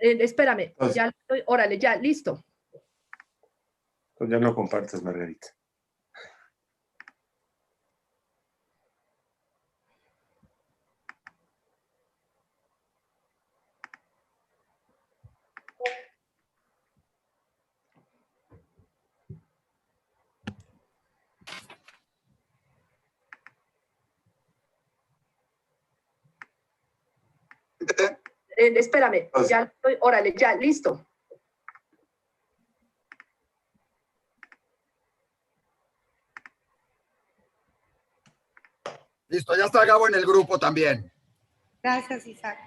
Espérame, Entonces, ya estoy, órale, ya, listo. ya no compartes, Margarita. Espérame, Entonces, ya estoy, órale, ya, listo. Listo, ya está Gabo en el grupo también. Gracias, Isaac.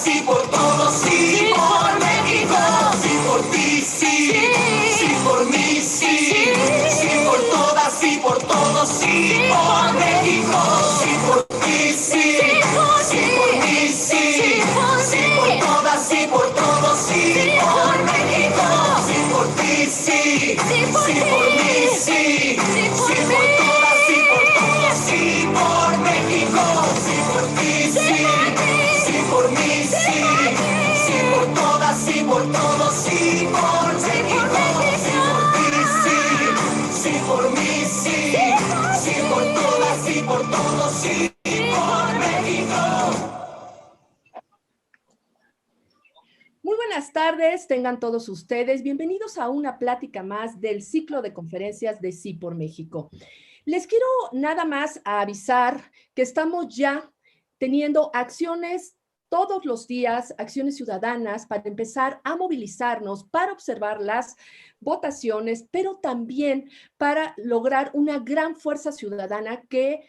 Sí por todos, sí por México. Sí por ti, sí. Sí por mí, sí. Sí por todas, sí por todos, sí por México. Sí por ti, sí. Sí por mí, sí. Sí por todas, sí por todos, sí por México. Sí por ti, sí. Sí por mí, sí. Sí por todas, sí por todos, sí por México. Sí por ti, sí. Sí por mí, sí. Sí por todas, sí por todos, sí por México. Sí por ti, sí. Sí por mí, sí. Sí por todas, sí por todos, sí por México. Muy buenas tardes, tengan todos ustedes. Bienvenidos a una plática más del ciclo de conferencias de Sí por México. Les quiero nada más avisar que estamos ya teniendo acciones todos los días, acciones ciudadanas para empezar a movilizarnos, para observar las votaciones, pero también para lograr una gran fuerza ciudadana que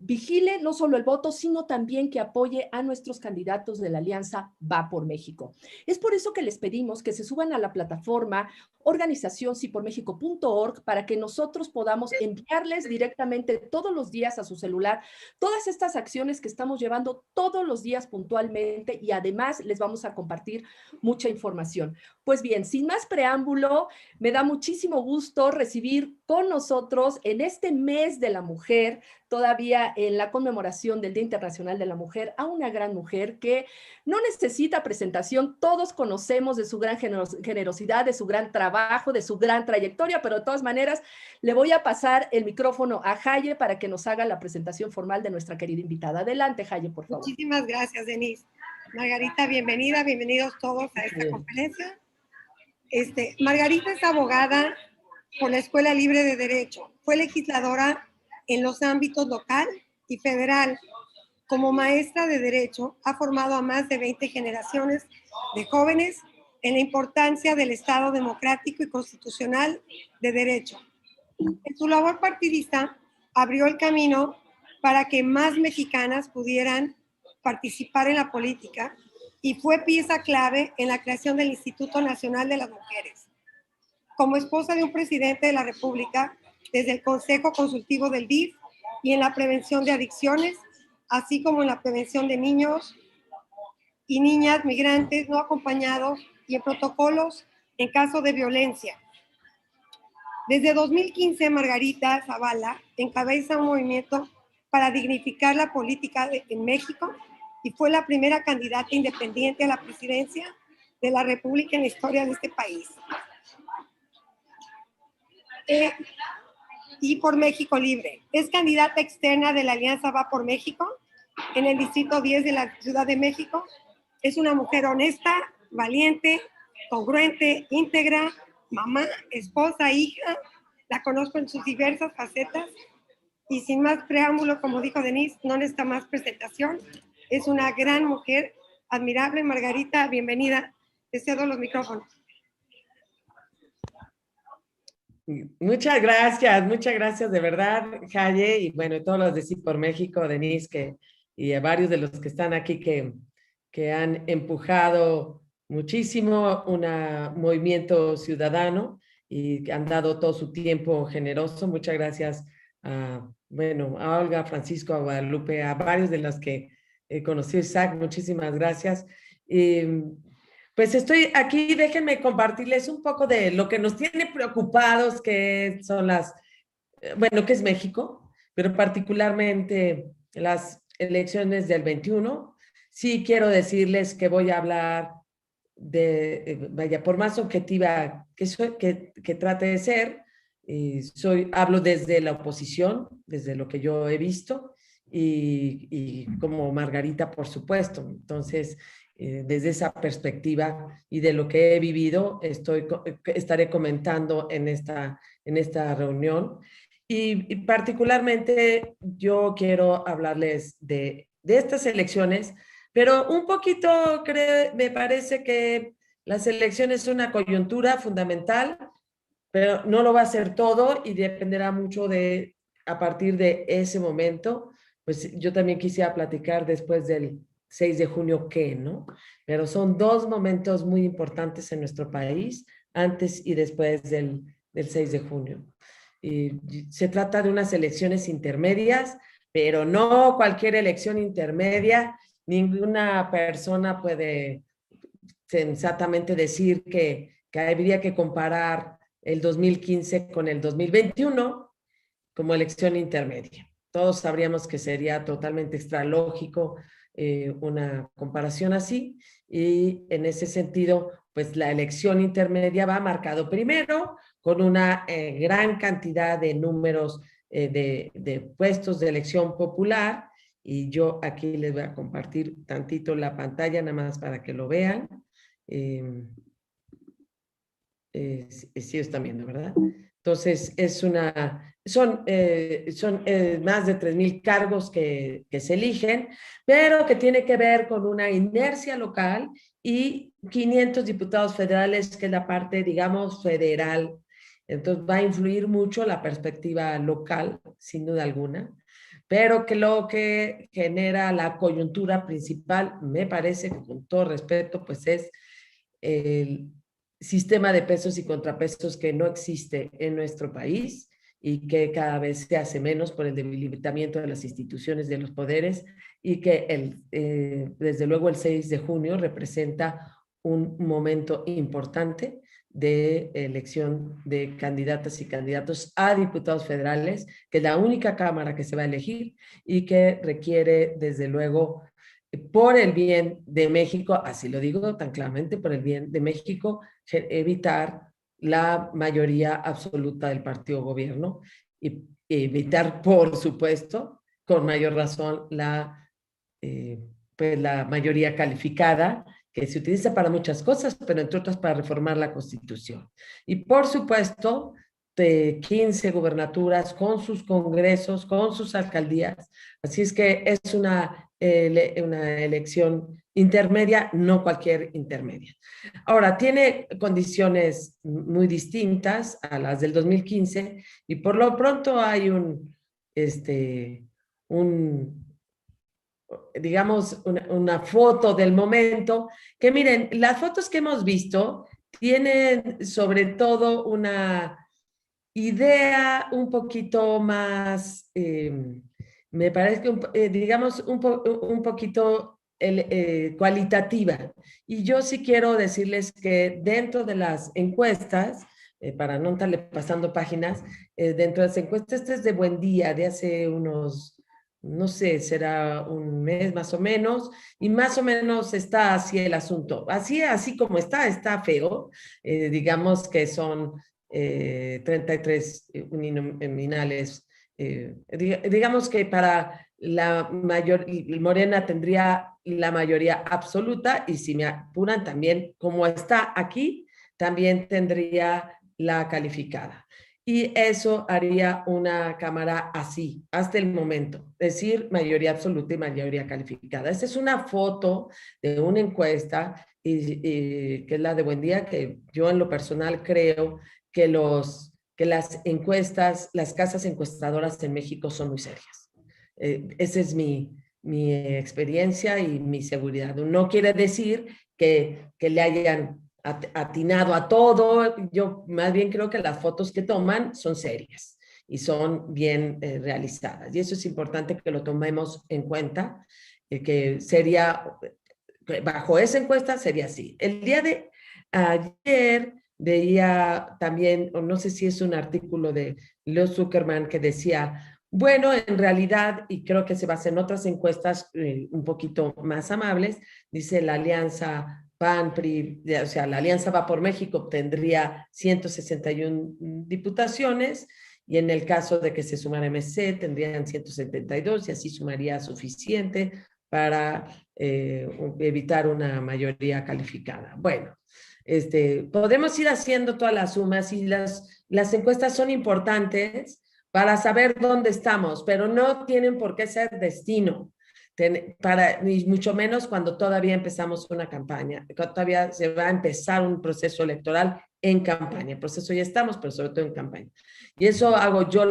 vigile no solo el voto, sino también que apoye a nuestros candidatos de la alianza Va por México. Es por eso que les pedimos que se suban a la plataforma organizacionsipormexico.org para que nosotros podamos enviarles directamente todos los días a su celular todas estas acciones que estamos llevando todos los días puntualmente y además les vamos a compartir mucha información. Pues bien, sin más preámbulo, me da muchísimo gusto recibir con nosotros en este mes de la mujer, todavía en la conmemoración del Día Internacional de la Mujer, a una gran mujer que no necesita presentación, todos conocemos de su gran generosidad, de su gran trabajo, de su gran trayectoria, pero de todas maneras le voy a pasar el micrófono a Jaye para que nos haga la presentación formal de nuestra querida invitada. Adelante, Jaye, por favor. Muchísimas gracias, Denise. Margarita, bienvenida, bienvenidos todos a esta conferencia. Margarita es abogada por la Escuela Libre de Derecho. Fue legisladora en los ámbitos local y federal. Como maestra de Derecho, ha formado a más de 20 generaciones de jóvenes en la importancia del Estado democrático y constitucional de Derecho. En su labor partidista, abrió el camino para que más mexicanas pudieran participar en la política y fue pieza clave en la creación del Instituto Nacional de las Mujeres. Como esposa de un presidente de la República, desde el Consejo Consultivo del DIF y en la prevención de adicciones, así como en la prevención de niños y niñas migrantes no acompañados y en protocolos en caso de violencia. Desde 2015, Margarita Zavala encabeza un movimiento para dignificar la política en México y fue la primera candidata independiente a la presidencia de la República en la historia de este país. Y por México Libre. Es candidata externa de la Alianza Va por México en el Distrito 10 de la Ciudad de México. Es una mujer honesta, valiente, congruente, íntegra, mamá, esposa, hija. La conozco en sus diversas facetas y sin más preámbulo, como dijo Denise, no necesita más presentación. es una gran mujer, admirable. Margarita, bienvenida. Te cedo los micrófonos. Muchas gracias de verdad, Jaye, y bueno, todos los de Sí por México, Denise, y a varios de los que están aquí que han empujado muchísimo un movimiento ciudadano y han dado todo su tiempo generoso. Muchas gracias a Olga, Francisco, a Guadalupe, a varios de los que conocí, Isaac, muchísimas gracias. Pues estoy aquí, déjenme compartirles un poco de lo que nos tiene preocupados, que son que es México, pero particularmente las elecciones del 21. Sí quiero decirles que voy a hablar por más objetiva que trate de ser, hablo desde la oposición, desde lo que yo he visto, y como Margarita, por supuesto. Entonces, desde esa perspectiva y de lo que he vivido, estaré comentando en esta reunión. Y particularmente yo quiero hablarles de estas elecciones, pero un poquito me parece que las elecciones son una coyuntura fundamental, pero no lo va a ser todo y dependerá mucho a partir de ese momento. Pues yo también quisiera platicar después del 6 de junio ¿no? Pero son dos momentos muy importantes en nuestro país, antes y después del 6 de junio. Y se trata de unas elecciones intermedias, pero no cualquier elección intermedia. Ninguna persona puede sensatamente decir que habría que comparar el 2015 con el 2021 como elección intermedia. Todos sabríamos que sería totalmente extralógico una comparación así, y en ese sentido, pues la elección intermedia va marcado primero con una gran cantidad de números de puestos de elección popular, y yo aquí les voy a compartir tantito la pantalla nada más para que lo vean. Sí están viendo, ¿verdad? Entonces, son más de 3,000 cargos que se eligen, pero que tiene que ver con una inercia local y 500 diputados federales, que es la parte, digamos, federal. Entonces, va a influir mucho la perspectiva local, sin duda alguna, pero que lo que genera la coyuntura principal, me parece que con todo respeto, pues es el sistema de pesos y contrapesos que no existe en nuestro país y que cada vez se hace menos por el debilitamiento de las instituciones, de los poderes, y que desde luego el 6 de junio representa un momento importante de elección de candidatas y candidatos a diputados federales, que es la única cámara que se va a elegir y que requiere desde luego, por el bien de México, así lo digo tan claramente, por el bien de México, evitar la mayoría absoluta del partido gobierno y evitar, por supuesto, con mayor razón, la mayoría calificada, que se utiliza para muchas cosas, pero entre otras para reformar la Constitución. Y por supuesto, de 15 gubernaturas con sus congresos, con sus alcaldías. Así es que es una elección intermedia, no cualquier intermedia. Ahora, tiene condiciones muy distintas a las del 2015 y por lo pronto hay digamos, una foto del momento, que miren, las fotos que hemos visto tienen sobre todo una idea un poquito más, me parece que, digamos, un poquito cualitativa. Y yo sí quiero decirles que dentro de las encuestas, para no estarle pasando páginas, dentro de las encuestas, este es de Buen Día, de hace unos, no sé, será un mes más o menos, y más o menos está así el asunto. Así como está feo. Digamos que son 33 uninominales. Digamos que para Morena tendría la mayoría absoluta, y si me apuran también, como está aquí, también tendría la calificada. y eso haría una Cámara así, hasta el momento, es decir, mayoría absoluta y mayoría calificada. Esta es una foto de una encuesta, que es la de Buendía, que yo en lo personal creo que las encuestas, las casas encuestadoras en México son muy serias. Esa es mi experiencia y mi seguridad. No quiere decir que le hayan atinado a todo. Yo más bien creo que las fotos que toman son serias y son bien realizadas. Y eso es importante que lo tomemos en cuenta, que sería, bajo esa encuesta sería así. El día de ayer veía también, o no sé si es un artículo de Leo Zuckerman que decía, bueno, en realidad, y creo que se basa en otras encuestas un poquito más amables, dice la alianza PAN, PRI, o sea, la alianza Va por México obtendría 161 diputaciones, y en el caso de que se sumara MC tendrían 172, y así sumaría suficiente para evitar una mayoría calificada. Bueno, podemos ir haciendo todas las sumas, y las encuestas son importantes para saber dónde estamos, pero no tienen por qué ser destino, y mucho menos cuando todavía empezamos una campaña, cuando todavía se va a empezar un proceso electoral en campaña. El proceso ya estamos, pero sobre todo en campaña. Y eso hago yo,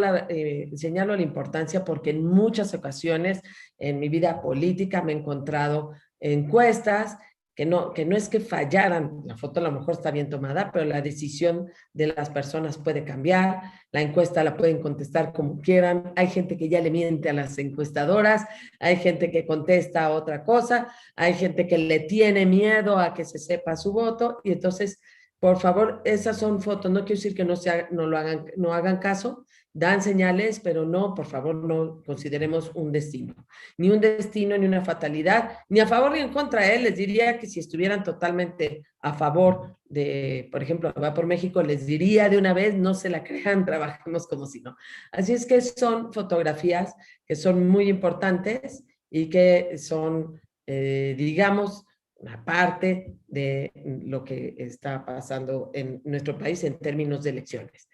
señalo la importancia, porque en muchas ocasiones en mi vida política me he encontrado encuestas que no es que fallaran, la foto a lo mejor está bien tomada, pero la decisión de las personas puede cambiar, la encuesta la pueden contestar como quieran, hay gente que ya le miente a las encuestadoras, hay gente que contesta otra cosa, hay gente que le tiene miedo a que se sepa su voto, y entonces, por favor, esas son fotos, no quiero decir que no hagan caso, dan señales, pero no, por favor, no consideremos un destino, ni una fatalidad, ni a favor ni en contra. Les diría que si estuvieran totalmente a favor de, por ejemplo, Va por México, les diría de una vez, no se la crean, trabajemos como si no. Así es que son fotografías que son muy importantes y que son, digamos, una parte de lo que está pasando en nuestro país en términos de elecciones.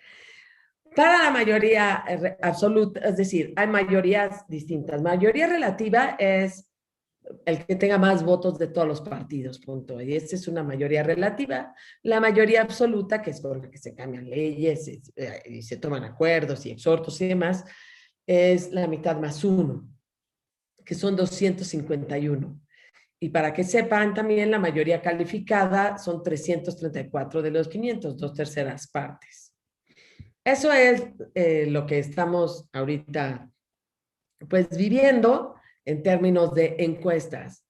Para la mayoría absoluta, es decir, hay mayorías distintas. Mayoría relativa es el que tenga más votos de todos los partidos, punto. Y esta es una mayoría relativa. La mayoría absoluta, que es con la que se cambian leyes y se toman acuerdos y exhortos y demás, es la mitad más uno, que son 251. Y para que sepan también, la mayoría calificada son 334 de los 500, 2/3 partes. Eso es lo que estamos ahorita pues viviendo en términos de encuestas.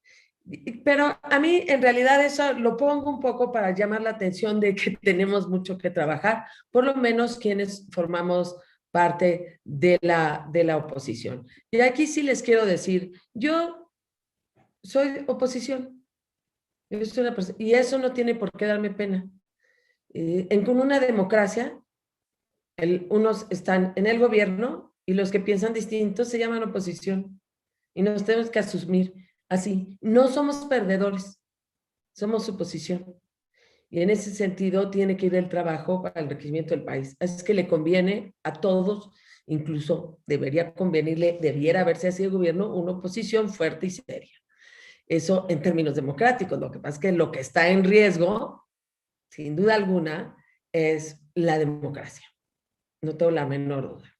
Pero a mí en realidad eso lo pongo un poco para llamar la atención de que tenemos mucho que trabajar, por lo menos quienes formamos parte de la oposición. Y aquí sí les quiero decir, yo soy oposición. Yo soy una persona, y eso no tiene por qué darme pena. Con una democracia, unos están en el gobierno y los que piensan distinto se llaman oposición. Y nos tenemos que asumir así. No somos perdedores, somos oposición. Y en ese sentido tiene que ir el trabajo para el enriquecimiento del país. Es que le conviene a todos, incluso debería haberse así el gobierno, una oposición fuerte y seria. Eso en términos democráticos. Lo que pasa es que lo que está en riesgo, sin duda alguna, es la democracia. No tengo la menor duda.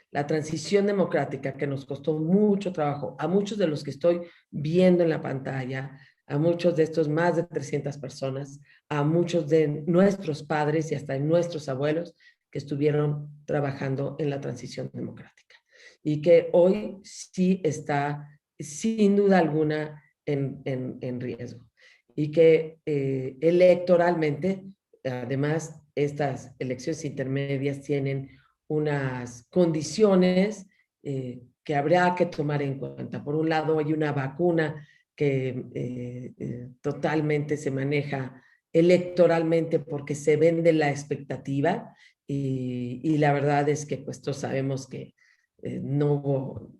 La transición democrática, que nos costó mucho trabajo, a muchos de los que estoy viendo en la pantalla, a muchos de estos más de 300 personas, a muchos de nuestros padres y hasta de nuestros abuelos que estuvieron trabajando en la transición democrática, y que hoy sí está, sin duda alguna, en riesgo. Y que electoralmente, además, estas elecciones intermedias tienen unas condiciones que habrá que tomar en cuenta. Por un lado, hay una vacuna que totalmente se maneja electoralmente porque se vende la expectativa, y la verdad es que pues todos sabemos que no hubo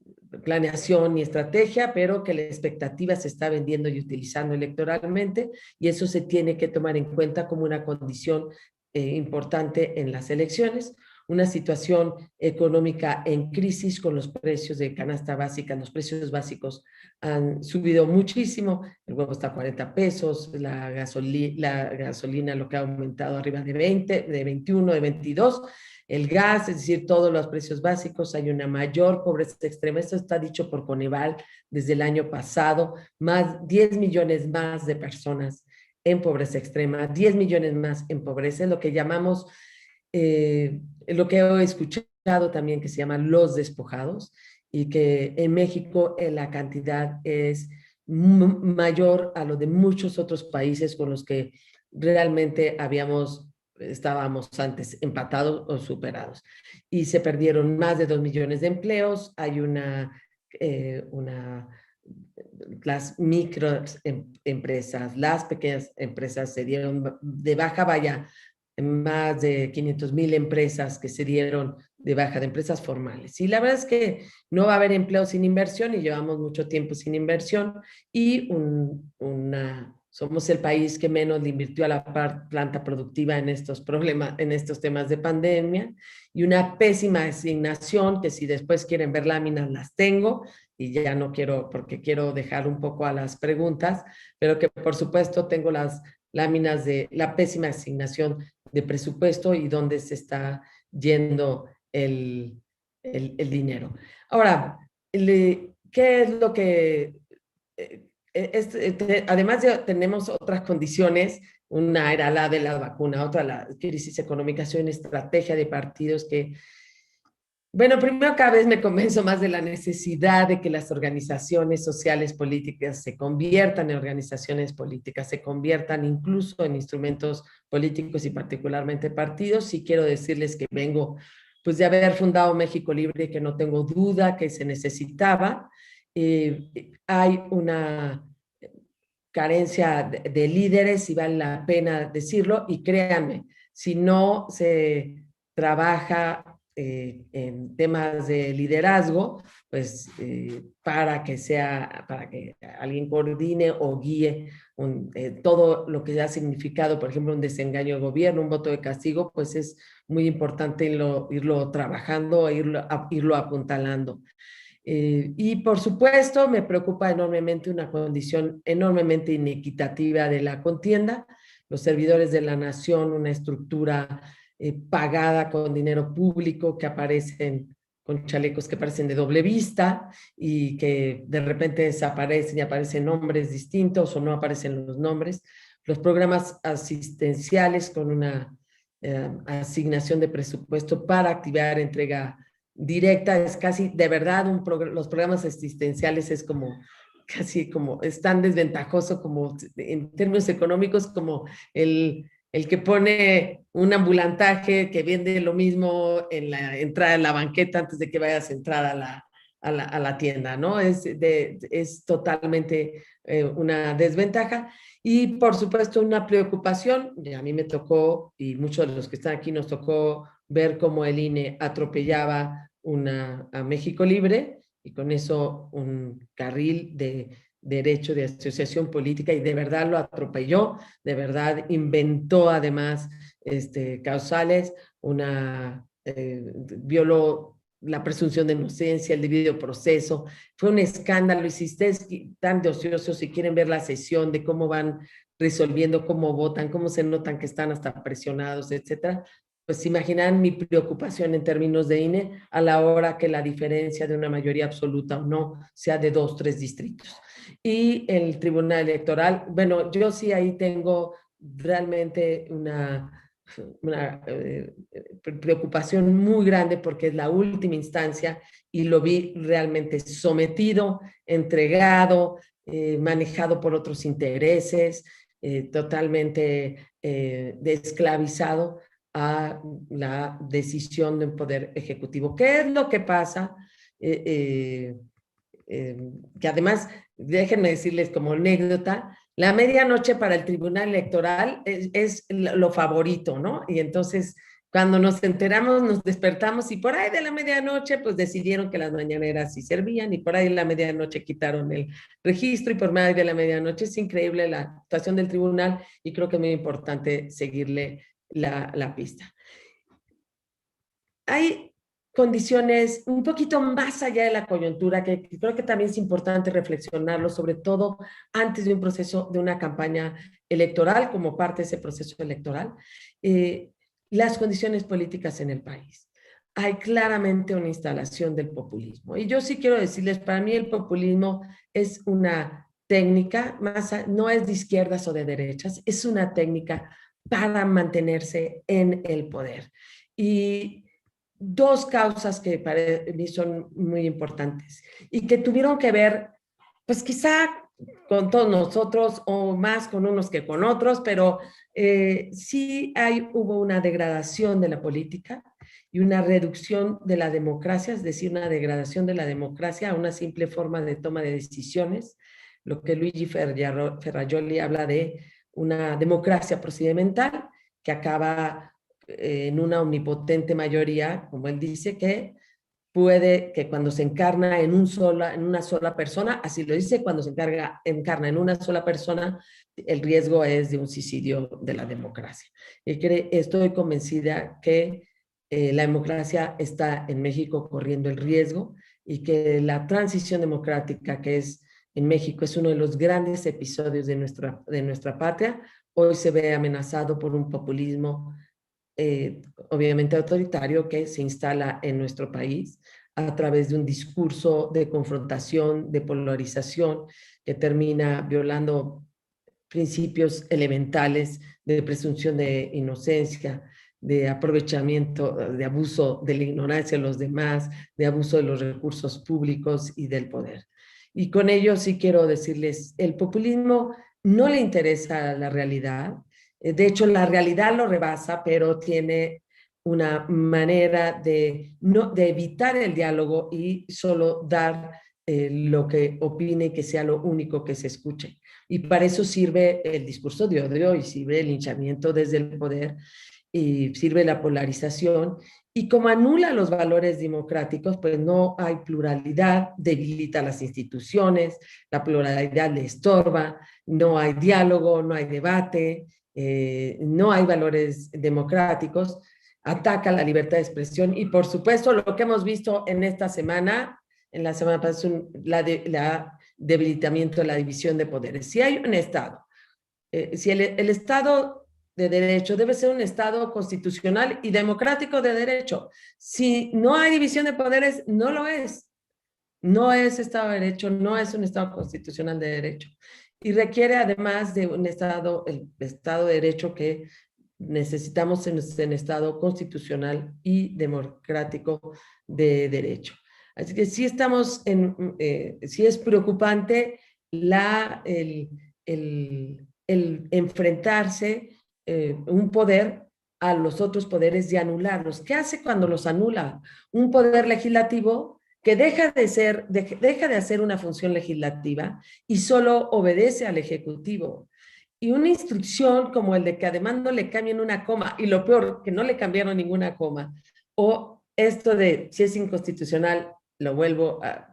planeación ni estrategia, pero que la expectativa se está vendiendo y utilizando electoralmente, y eso se tiene que tomar en cuenta como una condición importante en las elecciones. una situación económica en crisis con los precios de canasta básica. Los precios básicos han subido muchísimo. El huevo está a 40 pesos, la gasolina lo que ha aumentado arriba de 20, de 21, de 22. El gas, es decir, todos los precios básicos, hay una mayor pobreza extrema. Esto está dicho por Coneval desde el año pasado, 10 millones más de personas en pobreza extrema, 10 millones más en pobreza, lo que llamamos, lo que he escuchado también que se llama los despojados, y que en México la cantidad es mayor a lo de muchos otros países con los que realmente estábamos antes empatados o superados. Y se perdieron más de 2 millones de empleos, hay las microempresas, las pequeñas empresas se dieron de baja, vaya, más de 500,000 empresas que se dieron de baja, de empresas formales. Y la verdad es que no va a haber empleo sin inversión y llevamos mucho tiempo sin inversión y somos el país que menos le invirtió a la planta productiva en estos temas de pandemia, y una pésima asignación que si después quieren ver láminas las tengo y ya no quiero, porque quiero dejar un poco a las preguntas, pero que por supuesto tengo las láminas de la pésima asignación de presupuesto y dónde se está yendo el dinero. Ahora, ¿qué es lo que... además tenemos otras condiciones, una era la de la vacuna, otra la crisis económica, hay una estrategia de partidos que, bueno, primero cada vez me convenzo más de la necesidad de que las organizaciones sociales políticas se conviertan en organizaciones políticas, se conviertan incluso en instrumentos políticos y particularmente partidos. Y quiero decirles que vengo pues de haber fundado México Libre, que no tengo duda que se necesitaba. Hay una carencia de líderes y vale la pena decirlo, y créanme, si no se trabaja en temas de liderazgo, pues para que alguien coordine o guíe todo lo que ha significado, por ejemplo, un desengaño de gobierno, un voto de castigo, pues es muy importante irlo trabajando, irlo apuntalando. Y por supuesto me preocupa enormemente una condición enormemente inequitativa de la contienda, los servidores de la nación, una estructura pagada con dinero público, que aparecen con chalecos que parecen de doble vista y que de repente desaparecen y aparecen nombres distintos o no aparecen los nombres, los programas asistenciales con una asignación de presupuesto para activar entrega directa, es casi de verdad los programas asistenciales es como casi como es tan desventajoso como en términos económicos como el que pone un ambulantaje que vende lo mismo en la entrada a la banqueta antes de que vayas a entrar a la tienda, ¿no? Es totalmente una desventaja. Y por supuesto una preocupación, a mí me tocó, y muchos de los que están aquí nos tocó ver cómo el INE atropellaba a México Libre, y con eso un carril de derecho de asociación política, y de verdad lo atropelló, de verdad inventó además causales, violó la presunción de inocencia, el debido proceso, fue un escándalo. Y si ustedes están de ociosos, si quieren ver la sesión de cómo van resolviendo, cómo votan, cómo se notan que están hasta presionados, etcétera, pues imaginan mi preocupación en términos de INE a la hora que la diferencia de una mayoría absoluta o no sea de 2, 3 distritos. Y el Tribunal Electoral, bueno, yo sí ahí tengo realmente una preocupación muy grande, porque es la última instancia y lo vi realmente sometido, entregado, manejado por otros intereses, totalmente esclavizado a la decisión de un poder ejecutivo. ¿Qué es lo que pasa? Que además, déjenme decirles como anécdota, la medianoche para el Tribunal Electoral es lo favorito, ¿no? Y entonces, cuando nos enteramos, nos despertamos y por ahí de la medianoche, pues decidieron que las mañaneras sí servían, y por ahí de la medianoche quitaron el registro, y por ahí de la medianoche es increíble la actuación del tribunal, y creo que es muy importante seguirle la pista. hay condiciones un poquito más allá de la coyuntura que creo que también es importante reflexionarlo, sobre todo antes de un proceso, de una campaña electoral, como parte de ese proceso electoral, las condiciones políticas en el país. Hay claramente una instalación del populismo. Y yo sí quiero decirles, para mí el populismo es una técnica, no es de izquierdas o de derechas, es una técnica para mantenerse en el poder. Y dos causas que para mí son muy importantes y que tuvieron que ver, pues quizá con todos nosotros o más con unos que con otros, pero sí hubo una degradación de la política y una reducción de la democracia, es decir, una degradación de la democracia a una simple forma de toma de decisiones, lo que Luigi Ferrajoli habla de una democracia procedimental que acaba en una omnipotente mayoría, como él dice, que puede, que cuando se encarna en una sola persona, así lo dice, cuando se encarna en una sola persona, el riesgo es de un suicidio de la democracia. Y estoy convencida que la democracia está en México corriendo el riesgo y que la transición democrática que es en México es uno de los grandes episodios de nuestra patria, hoy se ve amenazado por un populismo obviamente autoritario que se instala en nuestro país a través de un discurso de confrontación, de polarización, que termina violando principios elementales de presunción de inocencia, de aprovechamiento, de abuso de la ignorancia de los demás, de abuso de los recursos públicos y del poder. Y con ello sí quiero decirles, el populismo no le interesa la realidad. De hecho, la realidad lo rebasa, pero tiene una manera de evitar el diálogo y solo dar lo que opine y que sea lo único que se escuche. Y para eso sirve el discurso de odio y sirve el linchamiento desde el poder y sirve la polarización. Y como anula los valores democráticos, pues no hay pluralidad, debilita las instituciones, la pluralidad le estorba, no hay diálogo, no hay debate, no hay valores democráticos, ataca la libertad de expresión y por supuesto lo que hemos visto en esta semana, en la semana pasada, la debilitamiento de la división de poderes. Si hay un Estado, si el Estado de derecho debe ser un Estado constitucional y democrático de derecho. Si no hay división de poderes, no lo es. No es Estado de Derecho, no es un Estado constitucional de derecho. Y requiere además de un Estado, el Estado de Derecho que necesitamos en Estado constitucional y democrático de derecho. Así que sí estamos sí es preocupante el enfrentarse un poder a los otros poderes y anularlos. ¿Qué hace cuando los anula? Un poder legislativo que deja de hacer una función legislativa y solo obedece al Ejecutivo. Y una instrucción como el de que además no le cambien una coma, y lo peor, que no le cambiaron ninguna coma, o esto de si es inconstitucional, vuelvo a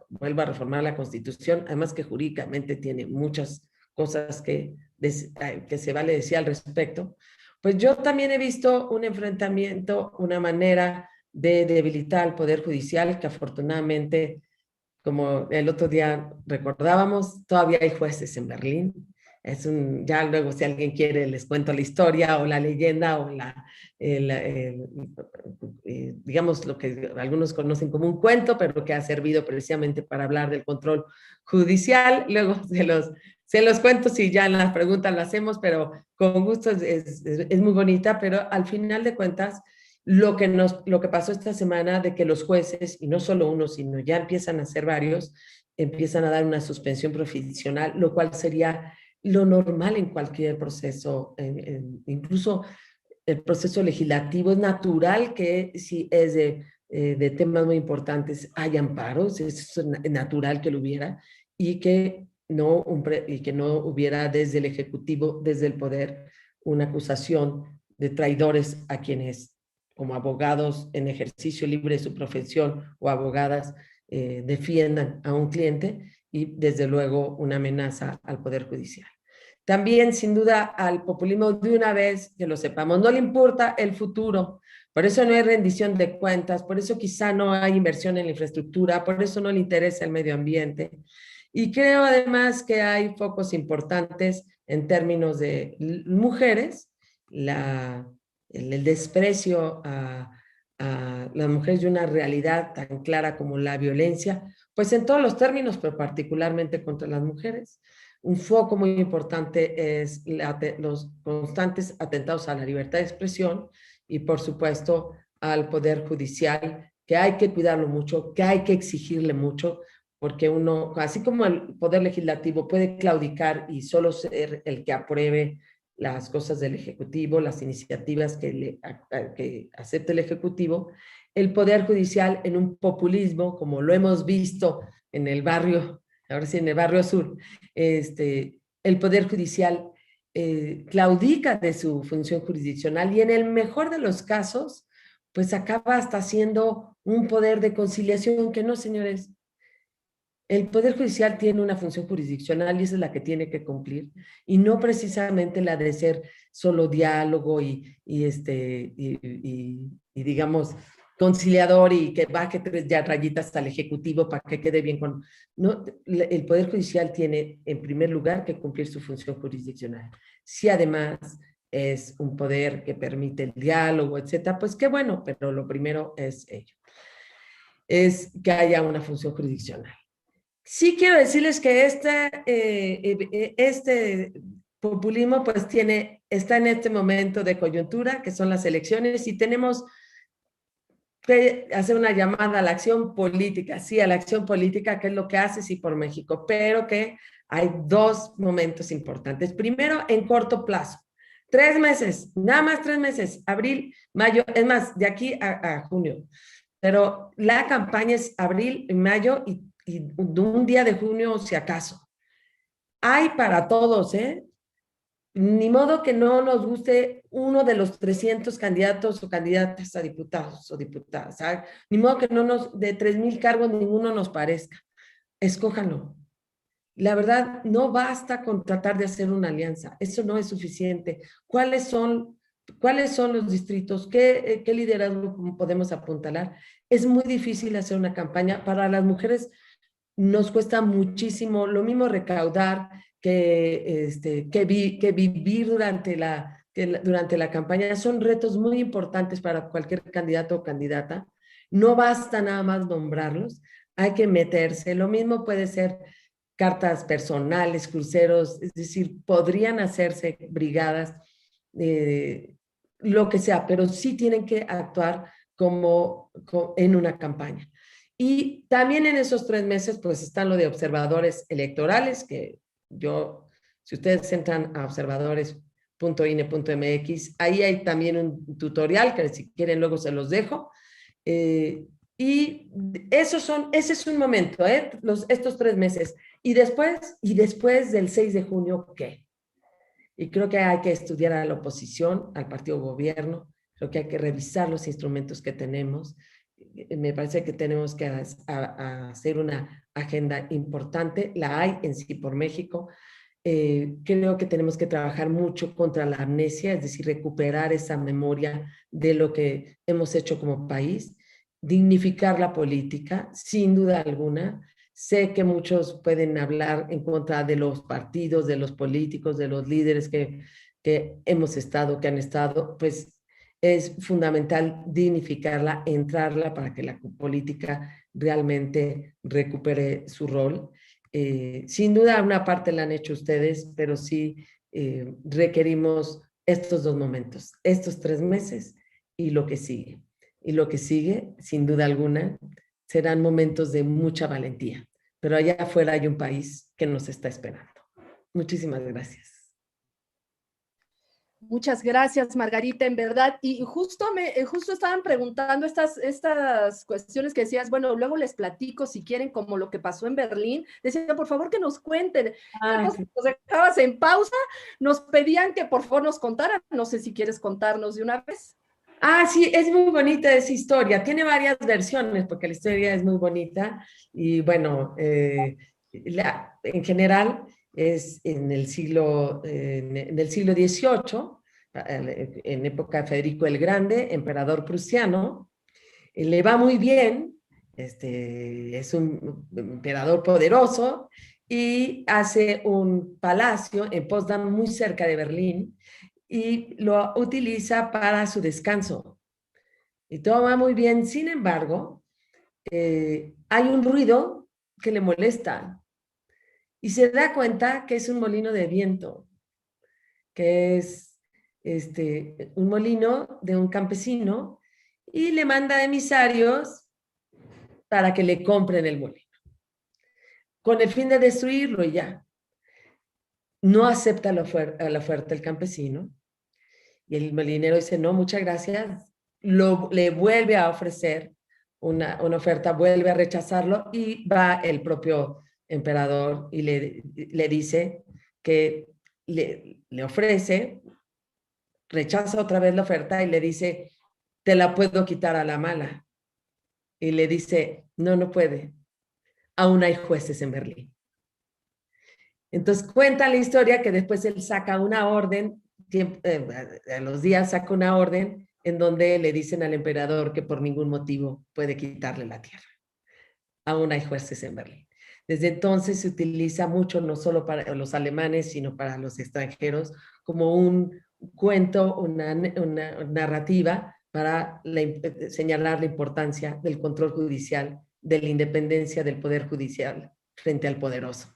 reformar la Constitución, además que jurídicamente tiene muchas cosas que se vale decir al respecto, pues yo también he visto un enfrentamiento, una manera de debilitar al Poder Judicial que afortunadamente, como el otro día recordábamos, todavía hay jueces en Berlín. Ya luego si alguien quiere les cuento la historia o la leyenda o digamos lo que algunos conocen como un cuento, pero que ha servido precisamente para hablar del control judicial. Luego se los cuento si ya en las preguntas lo hacemos, pero con gusto es muy bonita, pero al final de cuentas lo que pasó esta semana de que los jueces, y no solo uno, sino ya empiezan a ser varios, empiezan a dar una suspensión provisional, lo cual sería lo normal en cualquier proceso, incluso el proceso legislativo. Es natural que si es de temas muy importantes hay amparos, es natural que lo hubiera, y que no hubiera desde el Ejecutivo, desde el poder, una acusación de traidores a quienes, como abogados en ejercicio libre de su profesión o abogadas, defiendan a un cliente, y desde luego una amenaza al Poder Judicial. También, sin duda, al populismo de una vez, que lo sepamos, no le importa el futuro, Por eso no hay rendición de cuentas, por eso quizá no hay inversión en la infraestructura, por eso no le interesa el medio ambiente. Y creo además que hay focos importantes en términos de mujeres, el desprecio a las mujeres y una realidad tan clara como la violencia, pues en todos los términos, pero particularmente contra las mujeres. Un foco muy importante es los constantes atentados a la libertad de expresión y, por supuesto, al Poder Judicial, que hay que cuidarlo mucho, que hay que exigirle mucho, porque uno, así como el Poder Legislativo puede claudicar y solo ser el que apruebe las cosas del Ejecutivo, las iniciativas que acepte el Ejecutivo, el Poder Judicial en un populismo, como lo hemos visto en el barrio, ahora sí en el barrio sur, el Poder Judicial claudica de su función jurisdiccional y en el mejor de los casos, pues acaba hasta siendo un poder de conciliación que no, señores. El Poder Judicial tiene una función jurisdiccional y esa es la que tiene que cumplir, y no precisamente la de ser solo diálogo y digamos, conciliador y que baje 3 rayitas al Ejecutivo para que quede bien con... No, el Poder Judicial tiene, en primer lugar, que cumplir su función jurisdiccional. Si además es un poder que permite el diálogo, etcétera, pues qué bueno, pero lo primero es ello. Es que haya una función jurisdiccional. Sí quiero decirles que este populismo pues está en este momento de coyuntura, que son las elecciones, y tenemos que hacer una llamada a la acción política, sí, a la acción política, que es lo que hace Sí por México, pero que hay 2 momentos importantes. Primero, en corto plazo, 3 meses, nada más 3 meses, abril, mayo, es más, de aquí a junio, pero la campaña es abril, mayo y un día de junio, si acaso. Hay para todos, ¿eh? Ni modo que no nos guste uno de los 300 candidatos o candidatas a diputados o diputadas. ¿Sabes? Ni modo que no de 3,000 cargos ninguno nos parezca. Escójanlo. La verdad, no basta con tratar de hacer una alianza. Eso no es suficiente. ¿Cuáles son los distritos? ¿Qué liderazgo podemos apuntalar? Es muy difícil hacer una campaña. Para las mujeres nos cuesta muchísimo, lo mismo recaudar que vivir durante la campaña. Son retos muy importantes para cualquier candidato o candidata. No basta nada más nombrarlos, hay que meterse. Lo mismo puede ser cartas personales, cruceros, es decir, podrían hacerse brigadas, lo que sea, pero sí tienen que actuar como en una campaña. Y también en esos 3 meses, pues están lo de observadores electorales, que si ustedes entran a observadores.ine.mx, ahí hay también un tutorial que si quieren luego se los dejo. Y ese es un momento, estos 3 meses. Y después del 6 de junio, ¿qué? Y creo que hay que estudiar a la oposición, al partido gobierno, creo que hay que revisar los instrumentos que tenemos. Me parece que tenemos que hacer una agenda importante, la hay en Sí por México. Creo que tenemos que trabajar mucho contra la amnesia, es decir, recuperar esa memoria de lo que hemos hecho como país, dignificar la política, sin duda alguna. Sé que muchos pueden hablar en contra de los partidos, de los políticos, de los líderes que han estado, pues es fundamental dignificarla, entrarla para que la política realmente recupere su rol. Sin duda una parte la han hecho ustedes, pero sí requerimos estos 2 momentos, estos 3 meses y lo que sigue. Y lo que sigue, sin duda alguna, serán momentos de mucha valentía. Pero allá afuera hay un país que nos está esperando. Muchísimas gracias. Muchas gracias, Margarita, en verdad. Y justo estaban preguntando estas cuestiones que decías, bueno, luego les platico si quieren, como lo que pasó en Berlín. Decían, por favor, que nos cuenten. Sí. Nos dejabas en pausa, nos pedían que por favor nos contaran. No sé si quieres contarnos de una vez. Sí, es muy bonita esa historia. Tiene varias versiones porque la historia es muy bonita y bueno, en general es en el siglo XVIII, en época de Federico el Grande, emperador prusiano. Le va muy bien, es un emperador poderoso y hace un palacio en Potsdam, muy cerca de Berlín, y lo utiliza para su descanso. Y todo va muy bien. Sin embargo, hay un ruido que le molesta y se da cuenta que es un molino de viento, que es un molino de un campesino, y le manda emisarios para que le compren el molino, con el fin de destruirlo y ya. No acepta la oferta el campesino, y el molinero dice, no, muchas gracias. Le vuelve a ofrecer una oferta, vuelve a rechazarlo, y va el propio emperador y le dice que le ofrece, rechaza otra vez la oferta y le dice, te la puedo quitar a la mala. Y le dice, no, no puede. Aún hay jueces en Berlín. Entonces cuenta la historia que después él saca una orden, a los días saca una orden en donde le dicen al emperador que por ningún motivo puede quitarle la tierra. Aún hay jueces en Berlín. Desde entonces se utiliza mucho, no solo para los alemanes, sino para los extranjeros, como un cuento, una narrativa para señalar la importancia del control judicial, de la independencia del poder judicial frente al poderoso.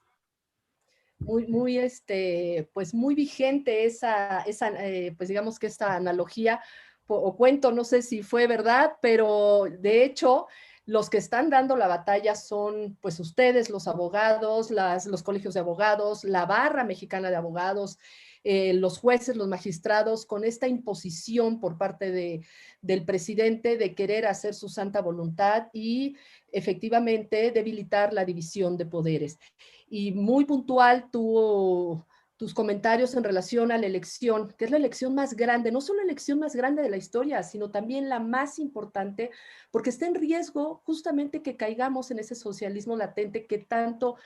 Muy, pues muy vigente esa pues digamos que esta analogía o cuento, no sé si fue verdad, pero de hecho los que están dando la batalla son pues ustedes, los abogados, los colegios de abogados, la barra mexicana de abogados, los jueces, los magistrados, con esta imposición por parte del presidente de querer hacer su santa voluntad y efectivamente debilitar la división de poderes. Y muy puntual tus comentarios en relación a la elección, que es la elección más grande, no solo la elección más grande de la historia, sino también la más importante, porque está en riesgo justamente que caigamos en ese socialismo latente que tanto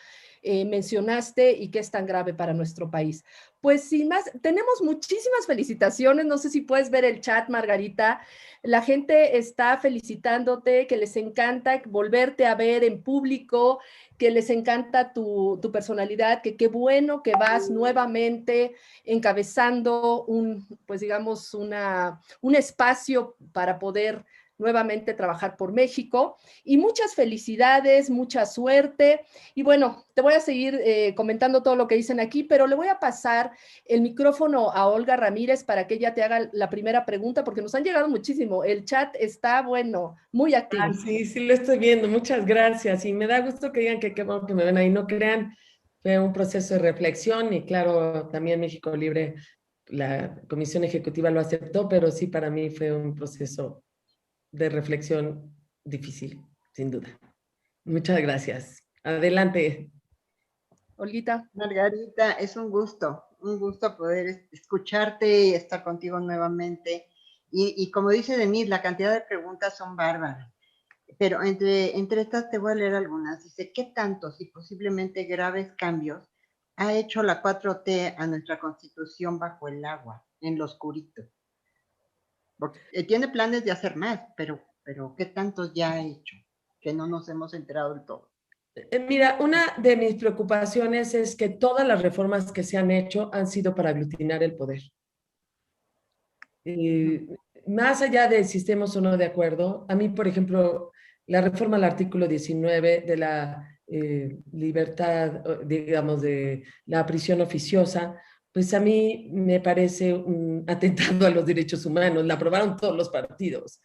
mencionaste y que es tan grave para nuestro país. Pues sin más, tenemos muchísimas felicitaciones, no sé si puedes ver el chat, Margarita, la gente está felicitándote, que les encanta volverte a ver en público, que les encanta tu personalidad, que qué bueno que vas nuevamente encabezando pues digamos, un espacio para poder nuevamente trabajar por México. Y muchas felicidades, mucha suerte. Y bueno, te voy a seguir comentando todo lo que dicen aquí, pero le voy a pasar el micrófono a Olga Ramírez para que ella te haga la primera pregunta, porque nos han llegado muchísimo. El chat está, bueno, muy activo. Ah, sí, sí lo estoy viendo. Muchas gracias. Y me da gusto que digan que qué bueno que me ven ahí. No crean, fue un proceso de reflexión y claro, también México Libre, la Comisión Ejecutiva lo aceptó, pero sí para mí fue un proceso de reflexión difícil, sin duda. Muchas gracias. Adelante. Olguita. Margarita, es un gusto poder escucharte y estar contigo nuevamente. Y como dice Denise, la cantidad de preguntas son bárbaras. Pero entre estas te voy a leer algunas. Dice, ¿qué tantos y posiblemente graves cambios ha hecho la 4T a nuestra Constitución bajo el agua, en lo oscurito? Porque tiene planes de hacer más, pero ¿qué tantos ya ha hecho? Que no nos hemos enterado del todo. Mira, una de mis preocupaciones es que todas las reformas que se han hecho han sido para aglutinar el poder. Más allá de si estemos o no de acuerdo, a mí, por ejemplo, la reforma al artículo 19 de la libertad, digamos, de la prisión oficiosa, pues a mí me parece un atentado a los derechos humanos. La aprobaron todos los partidos.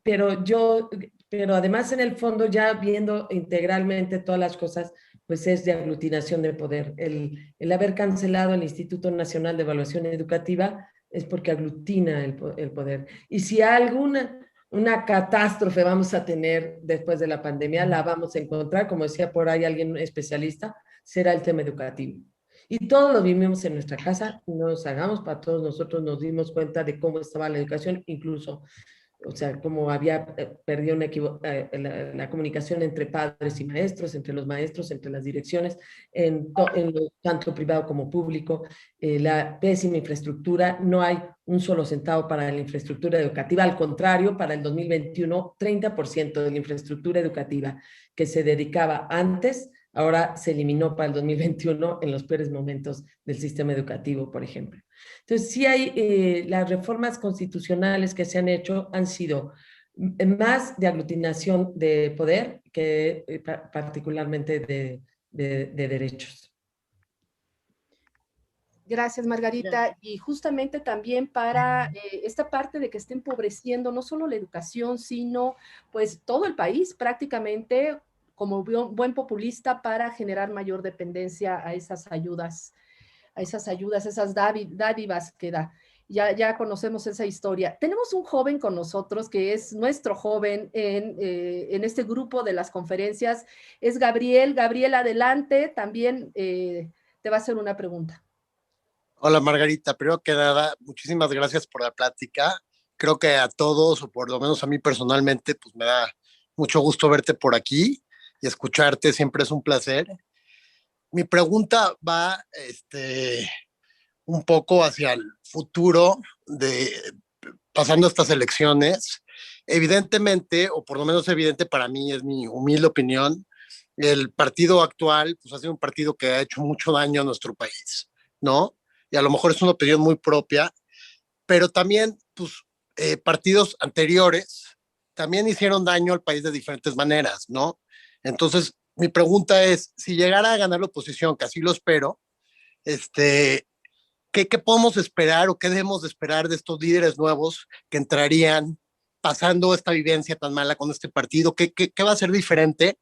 Pero además en el fondo, ya viendo integralmente todas las cosas, pues es de aglutinación de poder. El haber cancelado el Instituto Nacional de Evaluación Educativa es porque aglutina el poder. Y si una catástrofe vamos a tener después de la pandemia, la vamos a encontrar, como decía por ahí alguien especialista, será el tema educativo. Y todos lo vivimos en nuestra casa, nos hagamos para todos nosotros, nos dimos cuenta de cómo estaba la educación, incluso o sea, cómo había perdido la comunicación entre padres y maestros, entre los maestros, entre las direcciones, tanto privado como público, la pésima infraestructura, no hay un solo centavo para la infraestructura educativa, al contrario, para el 2021, 30% de la infraestructura educativa que se dedicaba antes, ahora se eliminó para el 2021 en los peores momentos del sistema educativo, por ejemplo. Entonces, sí hay, las reformas constitucionales que se han hecho han sido más de aglutinación de poder que particularmente de derechos. Gracias, Margarita. Y justamente también para esta parte de que esté empobreciendo no solo la educación, sino pues todo el país prácticamente como buen populista para generar mayor dependencia a esas ayudas, esas dádivas que da. Ya conocemos esa historia. Tenemos un joven con nosotros que es nuestro joven en este grupo de las conferencias. Es Gabriel. Gabriel, adelante. También te va a hacer una pregunta. Hola Margarita, primero que nada, muchísimas gracias por la plática. Creo que a todos, o por lo menos a mí personalmente, pues me da mucho gusto verte por aquí y escucharte, siempre es un placer. Mi pregunta va un poco hacia el futuro pasando estas elecciones. Evidentemente, o por lo menos evidente para mí, es mi humilde opinión, el partido actual pues ha sido un partido que ha hecho mucho daño a nuestro país, ¿no? Y a lo mejor es una opinión muy propia, pero también pues, partidos anteriores también hicieron daño al país de diferentes maneras, ¿no? Entonces, mi pregunta es, si llegara a ganar la oposición, que así lo espero, ¿qué podemos esperar o qué debemos de esperar de estos líderes nuevos que entrarían pasando esta vivencia tan mala con este partido? ¿Qué va a ser diferente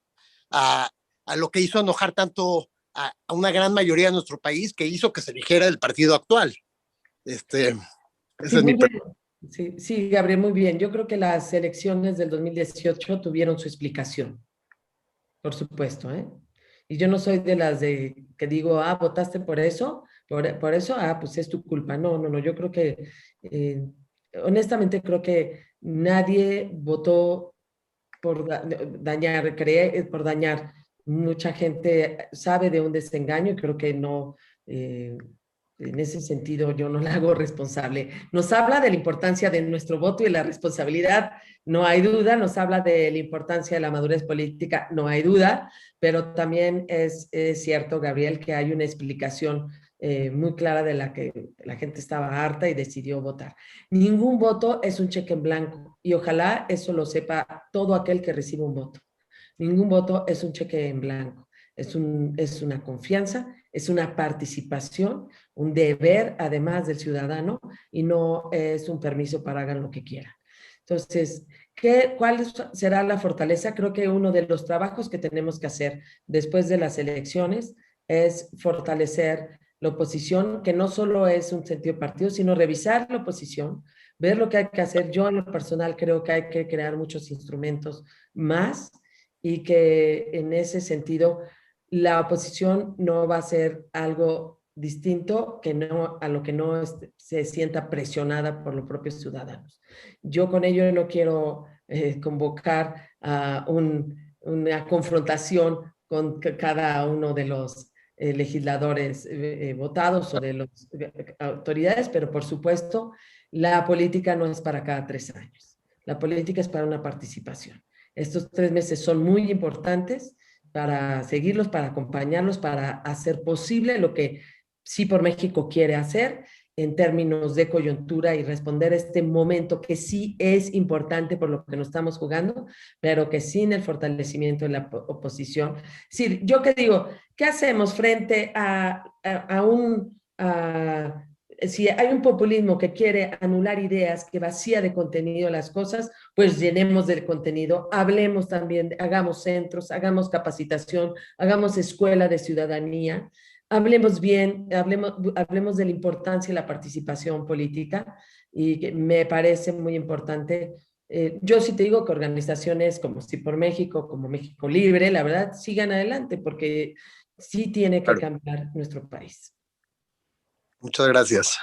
a lo que hizo enojar tanto a una gran mayoría de nuestro país, que hizo que se eligiera el partido actual? Esa Sí, es mi muy pregunta. bien. Sí, Gabriel, muy bien. Yo creo que las elecciones del 2018 tuvieron su explicación, por supuesto, ¿eh? Y yo no soy de las que digo, votaste por eso, por eso, pues es tu culpa. No, yo creo que, honestamente creo que nadie votó por dañar, por dañar. Mucha gente sabe de un desengaño y creo que no, en ese sentido yo no la hago responsable. Nos habla de la importancia de nuestro voto y la responsabilidad, no hay duda, nos habla de la importancia de la madurez política, no hay duda, pero también es cierto, Gabriel, que hay una explicación muy clara de la que la gente estaba harta y decidió votar. Ningún voto es un cheque en blanco y ojalá eso lo sepa todo aquel que reciba un voto. Ningún voto es un cheque en blanco, es una confianza, es una participación, un deber además del ciudadano y no es un permiso para hagan lo que quieran. Entonces, ¿cuál será la fortaleza? Creo que uno de los trabajos que tenemos que hacer después de las elecciones es fortalecer la oposición, que no solo es un sentido partido, sino revisar la oposición, ver lo que hay que hacer. Yo en lo personal creo que hay que crear muchos instrumentos más y que en ese sentido la oposición no va a ser algo distinto a lo que no se sienta presionada por los propios ciudadanos. Yo con ello no quiero convocar a una confrontación con cada uno de los legisladores votados o de las autoridades, pero por supuesto la política no es para cada 3 años. La política es para una participación. Estos 3 meses son muy importantes para seguirlos, para acompañarlos, para hacer posible lo que Sí por México quiere hacer en términos de coyuntura y responder a este momento que sí es importante por lo que nos estamos jugando, pero que sin el fortalecimiento de la oposición. Sí, yo que digo, ¿qué hacemos frente si hay un populismo que quiere anular ideas, que vacía de contenido las cosas, pues llenemos del contenido, hablemos también, hagamos centros, hagamos capacitación, hagamos escuela de ciudadanía, hablemos bien, hablemos de la importancia de la participación política y que me parece muy importante. Yo sí te digo que organizaciones como Sí por México, como México Libre, la verdad, sigan adelante porque sí tiene que cambiar nuestro país. Muchas gracias.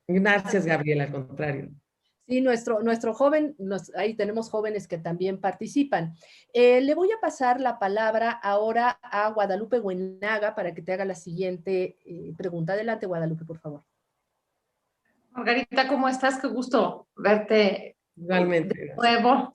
Gracias, Gabriela, al contrario. Sí, nuestro joven, ahí tenemos jóvenes que también participan. Le voy a pasar la palabra ahora a Guadalupe Buenaga para que te haga la siguiente pregunta. Adelante, Guadalupe, por favor. Margarita, ¿cómo estás? Qué gusto verte Igualmente. de nuevo.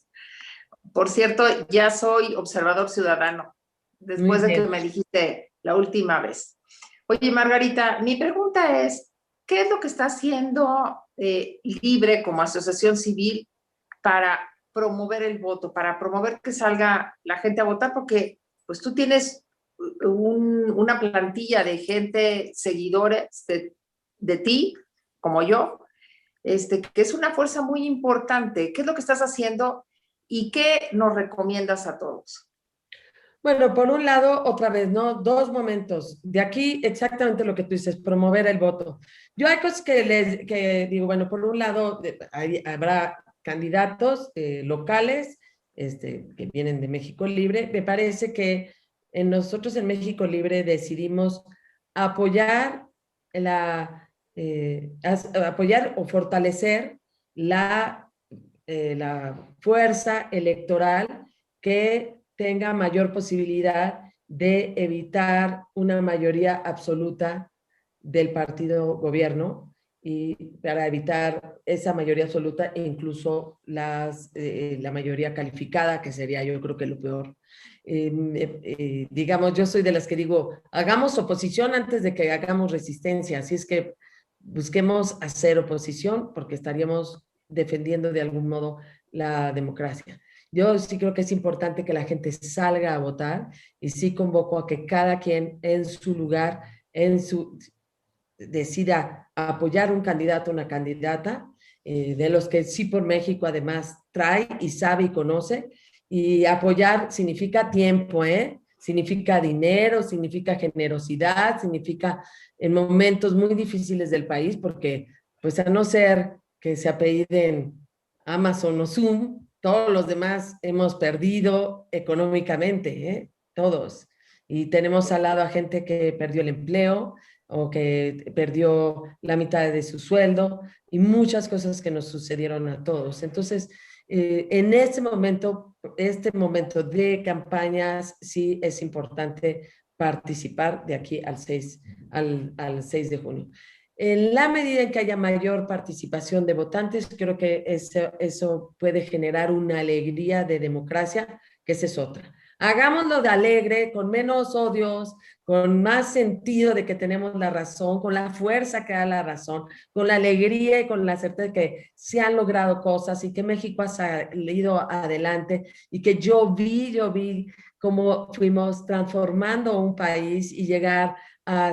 Por cierto, ya soy observador ciudadano, después de que me dijiste la última vez. Oye, Margarita, mi pregunta es, ¿qué es lo que está haciendo Libre como asociación civil para promover el voto, para promover que salga la gente a votar? Porque pues tú tienes una plantilla de gente, seguidores de ti, como yo, que es una fuerza muy importante. ¿Qué es lo que estás haciendo y qué nos recomiendas a todos? Bueno, por un lado, otra vez, ¿no? Dos momentos. De aquí, exactamente lo que tú dices, promover el voto. Yo hay cosas que digo, bueno, por un lado, habrá candidatos locales que vienen de México Libre. Me parece que nosotros en México Libre decidimos apoyar apoyar o fortalecer la fuerza electoral que tenga mayor posibilidad de evitar una mayoría absoluta del partido gobierno y para evitar esa mayoría absoluta e incluso la mayoría calificada, que sería yo creo que lo peor. Digamos, yo soy de las que digo, hagamos oposición antes de que hagamos resistencia, así es que busquemos hacer oposición porque estaríamos defendiendo de algún modo la democracia. Yo sí creo que es importante que la gente salga a votar y sí convoco a que cada quien en su lugar, decida apoyar un candidato o una candidata, de los que Sí por México además trae y sabe y conoce, y apoyar significa tiempo, significa dinero, significa generosidad, significa en momentos muy difíciles del país, porque pues a no ser que se apelliden Amazon o Zoom, todos los demás hemos perdido económicamente, todos. Y tenemos al lado a gente que perdió el empleo o que perdió la mitad de su sueldo y muchas cosas que nos sucedieron a todos. Entonces, en este momento de campañas, sí es importante participar de aquí al 6 de junio. En la medida en que haya mayor participación de votantes, creo que eso puede generar una alegría de democracia, que esa es otra. Hagámoslo de alegre, con menos odios, con más sentido de que tenemos la razón, con la fuerza que da la razón, con la alegría y con la certeza de que se han logrado cosas y que México ha salido adelante y que yo vi cómo fuimos transformando un país y llegar a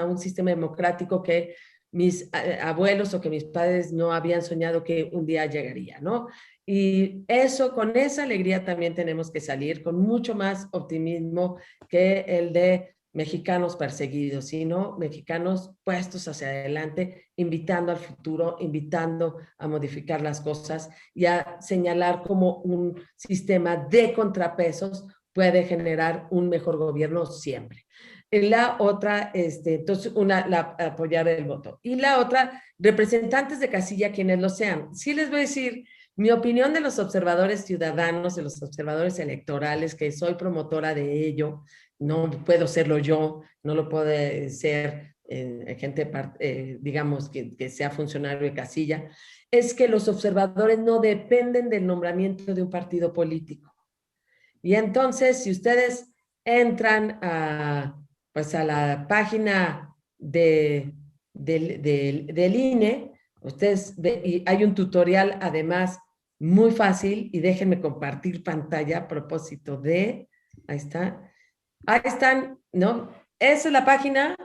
un sistema democrático que mis abuelos o que mis padres no habían soñado que un día llegaría, ¿no? Y eso, con esa alegría también tenemos que salir con mucho más optimismo que el de mexicanos perseguidos, sino mexicanos puestos hacia adelante, invitando al futuro, invitando a modificar las cosas y a señalar cómo un sistema de contrapesos puede generar un mejor gobierno siempre. La otra, entonces, apoyar el voto. Y la otra, representantes de casilla, quienes lo sean. Sí les voy a decir mi opinión de los observadores ciudadanos, de los observadores electorales, que soy promotora de ello, no puedo serlo yo, no lo puede ser gente, digamos, que sea funcionario de casilla, es que los observadores no dependen del nombramiento de un partido político. Y entonces, si ustedes entran a la página del INE, ustedes y hay un tutorial además muy fácil, y déjenme compartir pantalla a propósito de, ahí están, ¿no? Esa es la página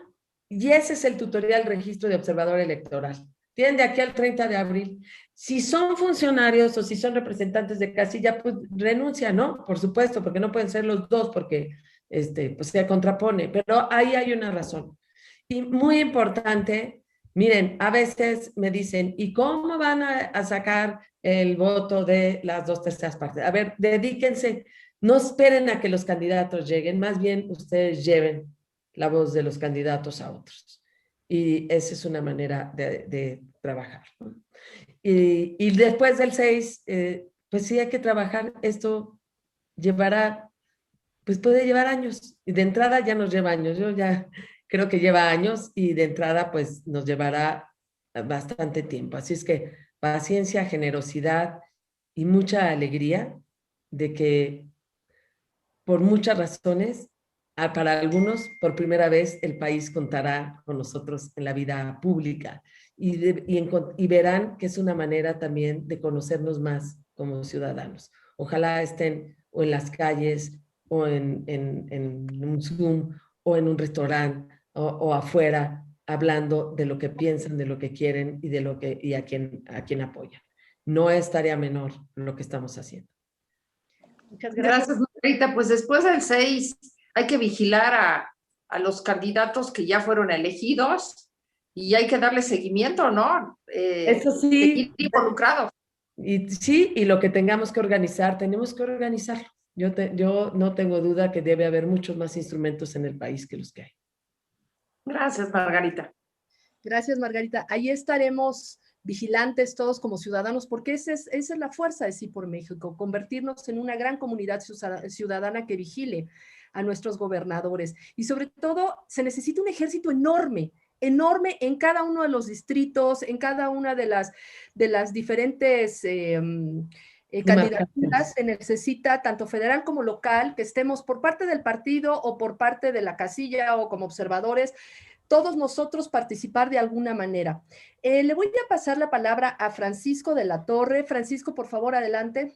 y ese es el tutorial registro de observador electoral. Tienen de aquí al 30 de abril. Si son funcionarios o si son representantes de casilla, pues renuncian, ¿no? Por supuesto, porque no pueden ser los dos, porque pues se contrapone, pero ahí hay una razón. Y muy importante, miren, a veces me dicen, ¿y cómo van a sacar el voto de las 2/3 partes? A ver, dedíquense, no esperen a que los candidatos lleguen, más bien ustedes lleven la voz de los candidatos a otros. y esa es una manera de trabajar, ¿no? Y después del 6, pues sí hay que trabajar. Esto llevará, pues puede llevar años. Y de entrada ya nos lleva años. Yo ya creo que lleva años y de entrada pues nos llevará bastante tiempo. Así es que paciencia, generosidad y mucha alegría de que por muchas razones, para algunos por primera vez el país contará con nosotros en la vida pública y verán que es una manera también de conocernos más como ciudadanos. Ojalá estén o en las calles o en un Zoom o en un restaurante o afuera hablando de lo que piensan, de lo que quieren y y a quién apoyan. No es tarea menor lo que estamos haciendo. Muchas gracias. Gracias, Margarita. Pues después del 6 hay que vigilar a los candidatos que ya fueron elegidos y hay que darle seguimiento, ¿no? Eso sí. Seguir involucrados. Y sí, y lo que tengamos que organizar, tenemos que organizarlo. Yo no tengo duda que debe haber muchos más instrumentos en el país que los que hay. Gracias, Margarita. Gracias, Margarita. Ahí estaremos vigilantes todos como ciudadanos, porque esa es la fuerza de Sí por México, convertirnos en una gran comunidad ciudadana que vigile a nuestros gobernadores. Y sobre todo, se necesita un ejército enorme en cada uno de los distritos, en cada una de las diferentes candidaturas. Se necesita tanto federal como local, que estemos por parte del partido o por parte de la casilla o como observadores, todos nosotros participar de alguna manera. Le voy a pasar la palabra a Francisco de la Torre. Francisco, por favor, adelante.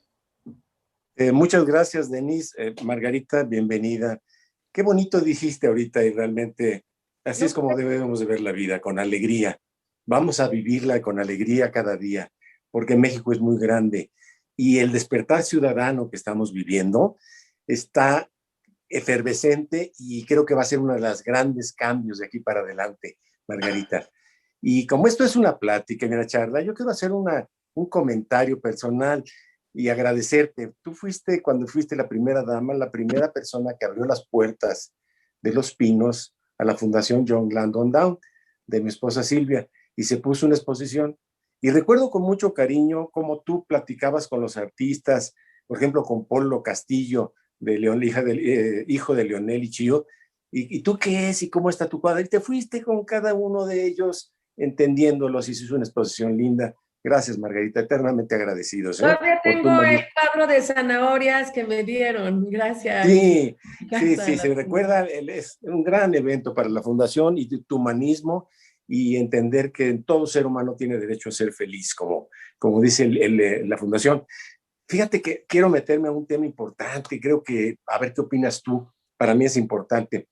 Muchas gracias, Denise. Margarita, bienvenida. Qué bonito dijiste ahorita y realmente así es como debemos de ver la vida, con alegría. Vamos a vivirla con alegría cada día, porque México es muy grande y el despertar ciudadano que estamos viviendo está efervescente y creo que va a ser uno de los grandes cambios de aquí para adelante, Margarita. Y como esto es una plática y una charla, yo quiero hacer un comentario personal y agradecerte. Tú fuiste, cuando fuiste la primera dama, la primera persona que abrió las puertas de Los Pinos a la Fundación John Langdon Down, de mi esposa Silvia, y se puso una exposición. Y recuerdo con mucho cariño cómo tú platicabas con los artistas, por ejemplo, con Polo Castillo, hijo de Leonel y Chío, ¿y tú qué es? ¿Y cómo está tu cuadro? Y te fuiste con cada uno de ellos, entendiéndolos, y hiciste una exposición linda. Gracias, Margarita, eternamente agradecidos. Todavía tengo el cuadro de zanahorias que me dieron, gracias. Sí, se recuerda, es un gran evento para la Fundación y tu humanismo y entender que todo ser humano tiene derecho a ser feliz, como dice la Fundación. Fíjate que quiero meterme a un tema importante, creo que, a ver qué opinas tú, para mí es importante.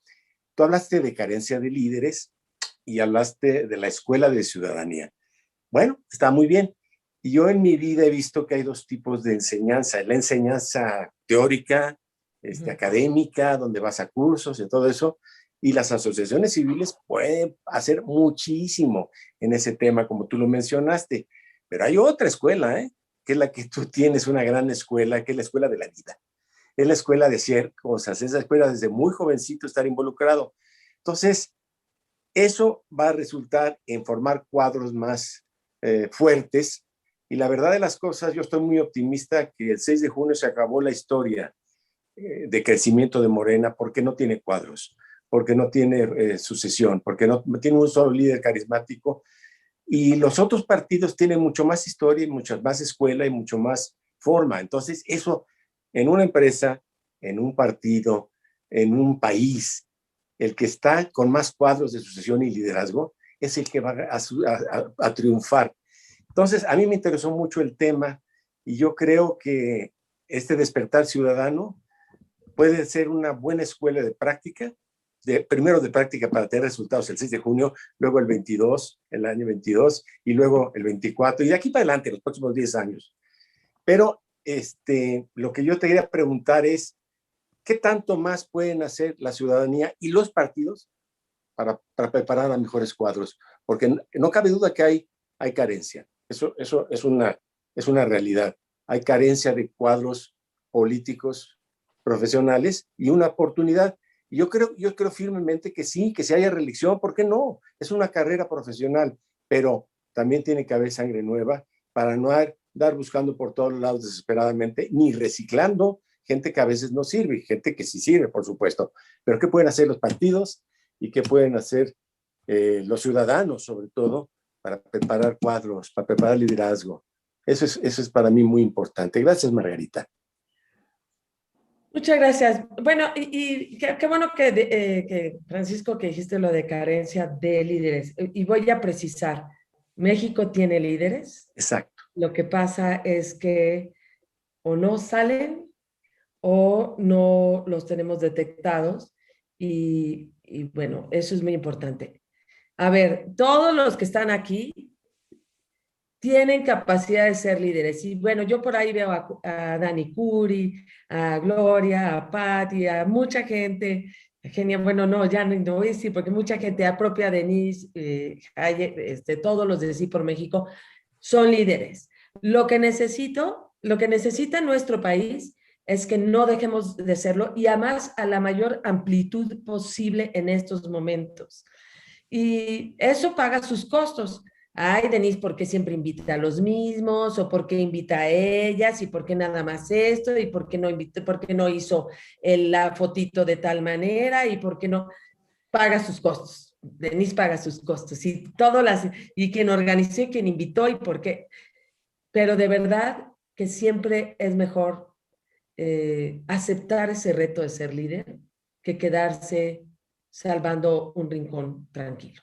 Tú hablaste de carencia de líderes y hablaste de la escuela de ciudadanía. Bueno, está muy bien. Y yo en mi vida he visto que hay dos tipos de enseñanza, la enseñanza teórica, académica, donde vas a cursos y todo eso, y las asociaciones civiles pueden hacer muchísimo en ese tema, como tú lo mencionaste, pero hay otra escuela, que es la que tú tienes, una gran escuela, que es la escuela de la vida. Es la escuela de hacer cosas, es la escuela desde muy jovencito estar involucrado. Entonces, eso va a resultar en formar cuadros más fuertes. Y la verdad de las cosas, yo estoy muy optimista que el 6 de junio se acabó la historia de crecimiento de Morena porque no tiene cuadros, porque no tiene sucesión, porque no tiene un solo líder carismático. Y los otros partidos tienen mucho más historia y mucha más escuela y mucho más forma. Entonces, eso en una empresa, en un partido, en un país, el que está con más cuadros de sucesión y liderazgo es el que va a triunfar. Entonces, a mí me interesó mucho el tema y yo creo que este despertar ciudadano puede ser una buena escuela de práctica, primero de práctica para tener resultados el 6 de junio, luego el 22, el año 22, y luego el 24, y de aquí para adelante, los próximos 10 años. Pero lo que yo te quería preguntar es, ¿qué tanto más pueden hacer la ciudadanía y los partidos para preparar a mejores cuadros? Porque no cabe duda que hay carencia. Eso es una realidad. Hay carencia de cuadros políticos profesionales y una oportunidad Yo creo firmemente que sí, que si haya reelección, ¿por qué no? Es una carrera profesional, pero también tiene que haber sangre nueva para no andar buscando por todos lados desesperadamente, ni reciclando gente que a veces no sirve, gente que sí sirve, por supuesto. Pero ¿qué pueden hacer los partidos y qué pueden hacer los ciudadanos, sobre todo, para preparar cuadros, para preparar liderazgo? Eso es para mí muy importante. Gracias, Margarita. Muchas gracias. Bueno, y qué bueno que, Francisco, que dijiste lo de carencia de líderes. Y voy a precisar, México tiene líderes. Exacto. Lo que pasa es que o no salen o no los tenemos detectados. Y bueno, eso es muy importante. A ver, todos los que están aquí tienen capacidad de ser líderes. Y bueno, yo por ahí veo a Dani Curi, a Gloria, a Patti, a mucha gente, genial, bueno, no, ya no voy a decir, porque mucha gente, a propia Denise, todos los de Sí por México, son líderes. Lo que necesita nuestro país es que no dejemos de serlo y además a la mayor amplitud posible en estos momentos. Y eso paga sus costos. Ay, Denise, ¿por qué siempre invita a los mismos? ¿O por qué invita a ellas? ¿Y por qué nada más esto? ¿Y por qué no invitó, por qué no hizo la fotito de tal manera? ¿Y por qué no? Paga sus costos. Denise paga sus costos. Y quien organizó y quien invitó y por qué. Pero de verdad que siempre es mejor aceptar ese reto de ser líder que quedarse salvando un rincón tranquilo.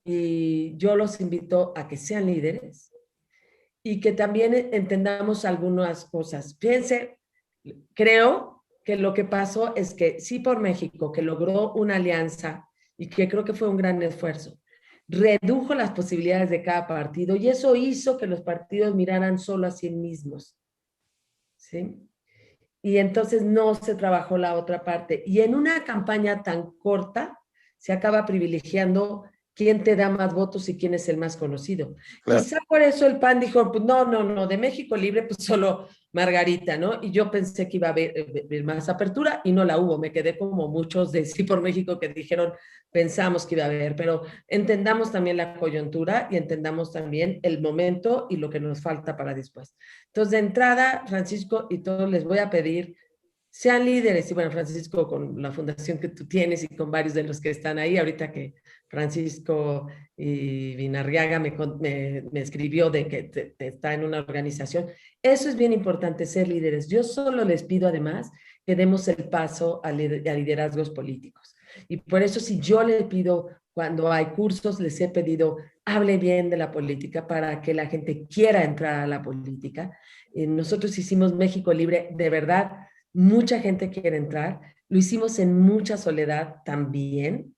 Y yo los invito a que sean líderes y que también entendamos algunas cosas. Fíjense, creo que lo que pasó es que Sí por México, que logró una alianza y que creo que fue un gran esfuerzo, redujo las posibilidades de cada partido y eso hizo que los partidos miraran solo a sí mismos. ¿Sí? Y entonces no se trabajó la otra parte. Y en una campaña tan corta se acaba privilegiando quién te da más votos y quién es el más conocido. Claro. Quizá por eso el PAN dijo, pues no, de México Libre, pues solo Margarita, ¿no? Y yo pensé que iba a haber más apertura y no la hubo. Me quedé como muchos de Sí por México que dijeron, pensamos que iba a haber, pero entendamos también la coyuntura y entendamos también el momento y lo que nos falta para después. Entonces, de entrada, Francisco y todos les voy a pedir, sean líderes. Y bueno, Francisco, con la fundación que tú tienes y con varios de los que están ahí, ahorita que Francisco y Vinarriaga me escribió de que está en una organización. Eso es bien importante, ser líderes. Yo solo les pido además que demos el paso a liderazgos políticos. Y por eso si yo les pido, cuando hay cursos, les he pedido, hable bien de la política para que la gente quiera entrar a la política. Nosotros hicimos México Libre, de verdad, mucha gente quiere entrar. Lo hicimos en mucha soledad también.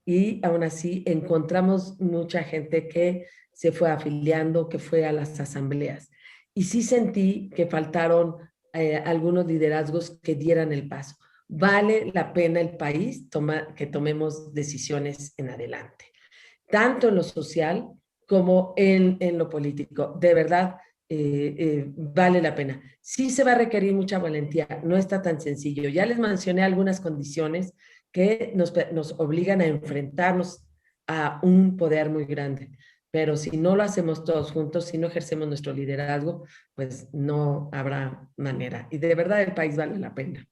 Y aún así encontramos mucha gente que se fue afiliando, que fue a las asambleas. Y sí sentí que faltaron algunos liderazgos que dieran el paso. Vale la pena el país que tomemos decisiones en adelante, tanto en lo social como en lo político. De verdad, vale la pena. Sí se va a requerir mucha valentía, no está tan sencillo. Ya les mencioné algunas condiciones que nos obligan a enfrentarnos a un poder muy grande. Pero si no lo hacemos todos juntos, si no ejercemos nuestro liderazgo, pues no habrá manera. Y de verdad el país vale la pena.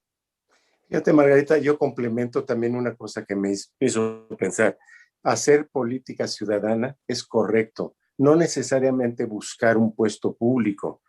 Fíjate, Margarita, yo complemento también una cosa que me hizo pensar. Hacer política ciudadana es correcto, no necesariamente buscar un puesto público.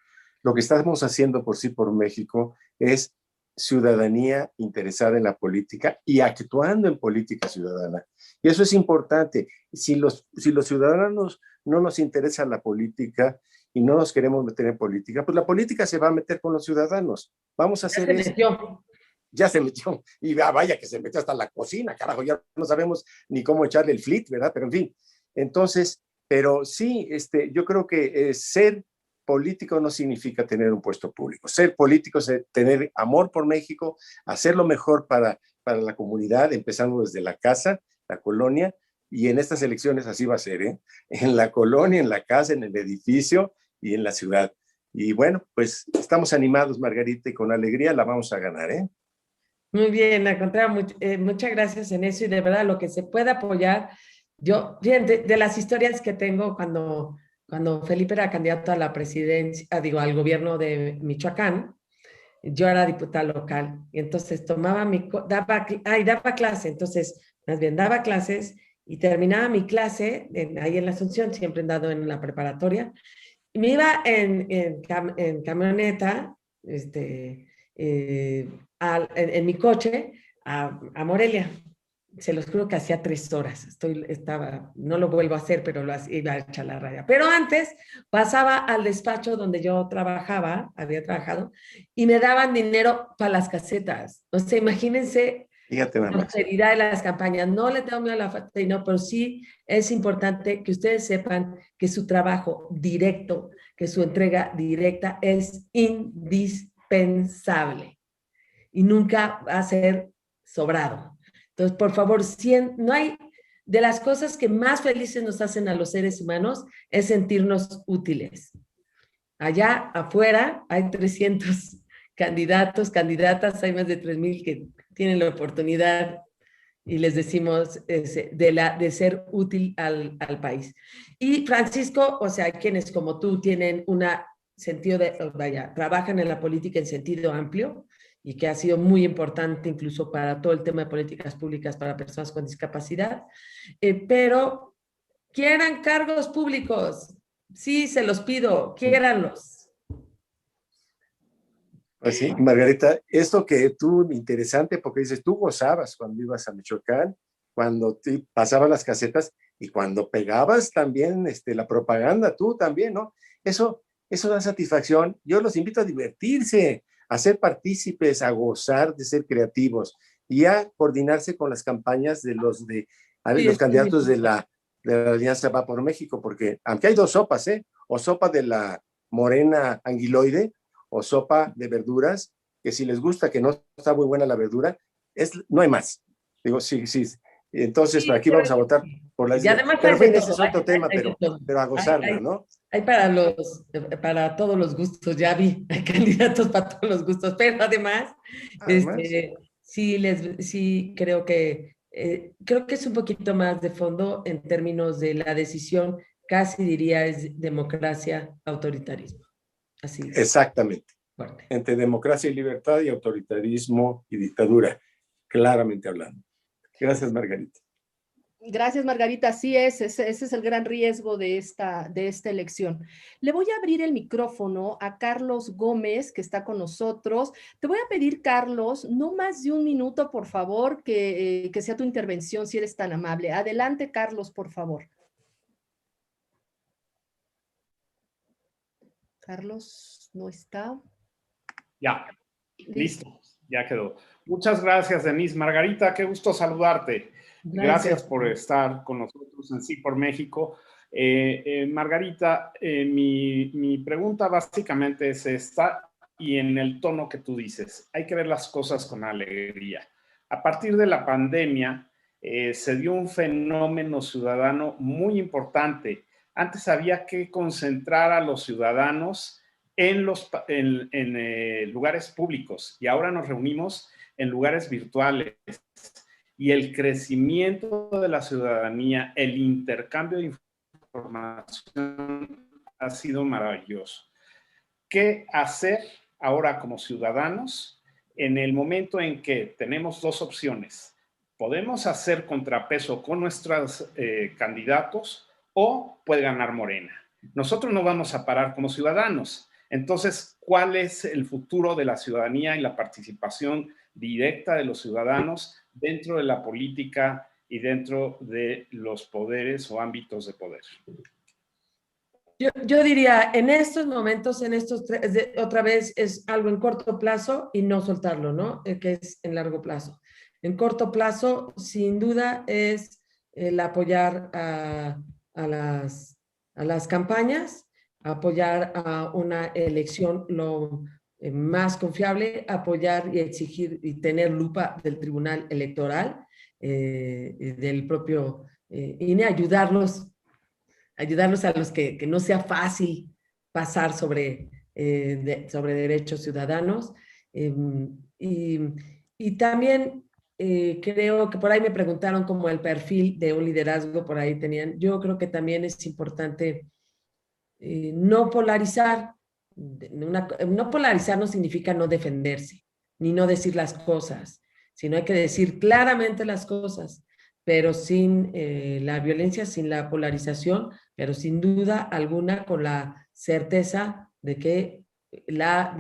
Lo que estamos haciendo por Sí por México es ciudadanía interesada en la política y actuando en política ciudadana. Y eso es importante. Si los ciudadanos no nos interesa la política y no nos queremos meter en política, pues la política se va a meter con los ciudadanos. Vamos a hacer eso. Ya se metió. Y vaya que se metió hasta la cocina, carajo, ya no sabemos ni cómo echarle el flit, ¿verdad? Pero en fin. Entonces, pero sí, yo creo que ser político no significa tener un puesto público. Ser político es tener amor por México, hacerlo mejor para la comunidad, empezando desde la casa, la colonia, y en estas elecciones así va a ser, ¿eh? En la colonia, en la casa, en el edificio y en la ciudad. Y bueno, pues estamos animados, Margarita, y con alegría la vamos a ganar, ¿eh? Muy bien, al contrario, muchas gracias en eso y de verdad lo que se puede apoyar. Yo, bien, de las historias que tengo cuando Felipe era candidato a la presidencia, al gobierno de Michoacán, yo era diputada local y entonces daba clase, entonces más bien daba clases y terminaba mi clase ahí en la Asunción, siempre he dado en la preparatoria, y me iba en camioneta, en mi coche a Morelia. Se los juro que hacía 3 horas. No lo vuelvo a hacer, pero iba a echar la raya. Pero antes pasaba al despacho donde yo había trabajado, y me daban dinero para las casetas. O sea, imagínense Fíjate nada la más. austeridad de las campañas. No le tengo miedo a la falta, no, pero sí es importante que ustedes sepan que su trabajo directo, que su entrega directa es indispensable y nunca va a ser sobrado. Entonces, por favor, no hay, de las cosas que más felices nos hacen a los seres humanos es sentirnos útiles. Allá afuera hay 300 candidatos, candidatas, hay más de 3,000 que tienen la oportunidad y les decimos de ser útil al país. Y Francisco, o sea, hay quienes como tú tienen trabajan en la política en sentido amplio, y que ha sido muy importante incluso para todo el tema de políticas públicas para personas con discapacidad, pero quieran cargos públicos, sí, se los pido, quiéranlos. Pues sí, Margarita, esto que tú, interesante, porque dices, tú gozabas cuando ibas a Michoacán, cuando pasabas las casetas y cuando pegabas también la propaganda, tú también, ¿no? Eso da satisfacción. Yo los invito a divertirse, a ser partícipes, a gozar de ser creativos y a coordinarse con las campañas de los candidatos de la Alianza Va por México, porque aunque hay 2 sopas, o sopa de la morena anguiloide o sopa de verduras, que si les gusta, que no está muy buena la verdura, no hay más. Digo, sí. Entonces, sí, aquí vamos a votar por las... Pero en fin, ese es otro tema, pero a gozarla, ¿no? Hay para todos los gustos, ya vi, hay candidatos para todos los gustos, pero además sí creo que es un poquito más de fondo en términos de la decisión, casi diría es democracia, autoritarismo. Así es. Exactamente. Fuerte. Entre democracia y libertad y autoritarismo y dictadura, claramente hablando. Gracias, Margarita. Gracias, Margarita. Sí, ese es el gran riesgo de esta elección. Le voy a abrir el micrófono a Carlos Gómez, que está con nosotros. Te voy a pedir, Carlos, no más de 1 minuto, por favor, que sea tu intervención, si eres tan amable. Adelante, Carlos, por favor. Carlos, ¿no está? Ya, listo, ya quedó. Muchas gracias, Denise. Margarita, qué gusto saludarte. Gracias por estar con nosotros en Sí por México. Margarita, mi pregunta básicamente es esta, y en el tono que tú dices, hay que ver las cosas con alegría. A partir de la pandemia, se dio un fenómeno ciudadano muy importante. Antes había que concentrar a los ciudadanos en lugares públicos, y ahora nos reunimos en lugares virtuales. Y el crecimiento de la ciudadanía, el intercambio de información ha sido maravilloso. ¿Qué hacer ahora como ciudadanos en el momento en que tenemos 2 opciones? Podemos hacer contrapeso con nuestros candidatos o puede ganar Morena. Nosotros no vamos a parar como ciudadanos. Entonces, ¿cuál es el futuro de la ciudadanía y la participación directa de los ciudadanos dentro de la política y dentro de los poderes o ámbitos de poder? Yo diría, en estos momentos, otra vez es algo en corto plazo y no soltarlo, ¿no? Que es en largo plazo. En corto plazo, sin duda, es el apoyar a las campañas, apoyar a una elección lo más confiable, apoyar y exigir y tener lupa del Tribunal Electoral, del propio INE, ayudarlos a los que no sea fácil pasar sobre derechos ciudadanos, y Y también creo que por ahí me preguntaron como el perfil de un liderazgo, por ahí tenían. Yo creo que también es importante no polarizar. No polarizar no significa no defenderse, ni no decir las cosas, sino hay que decir claramente las cosas, pero sin la violencia, sin la polarización, pero sin duda alguna con la certeza de que la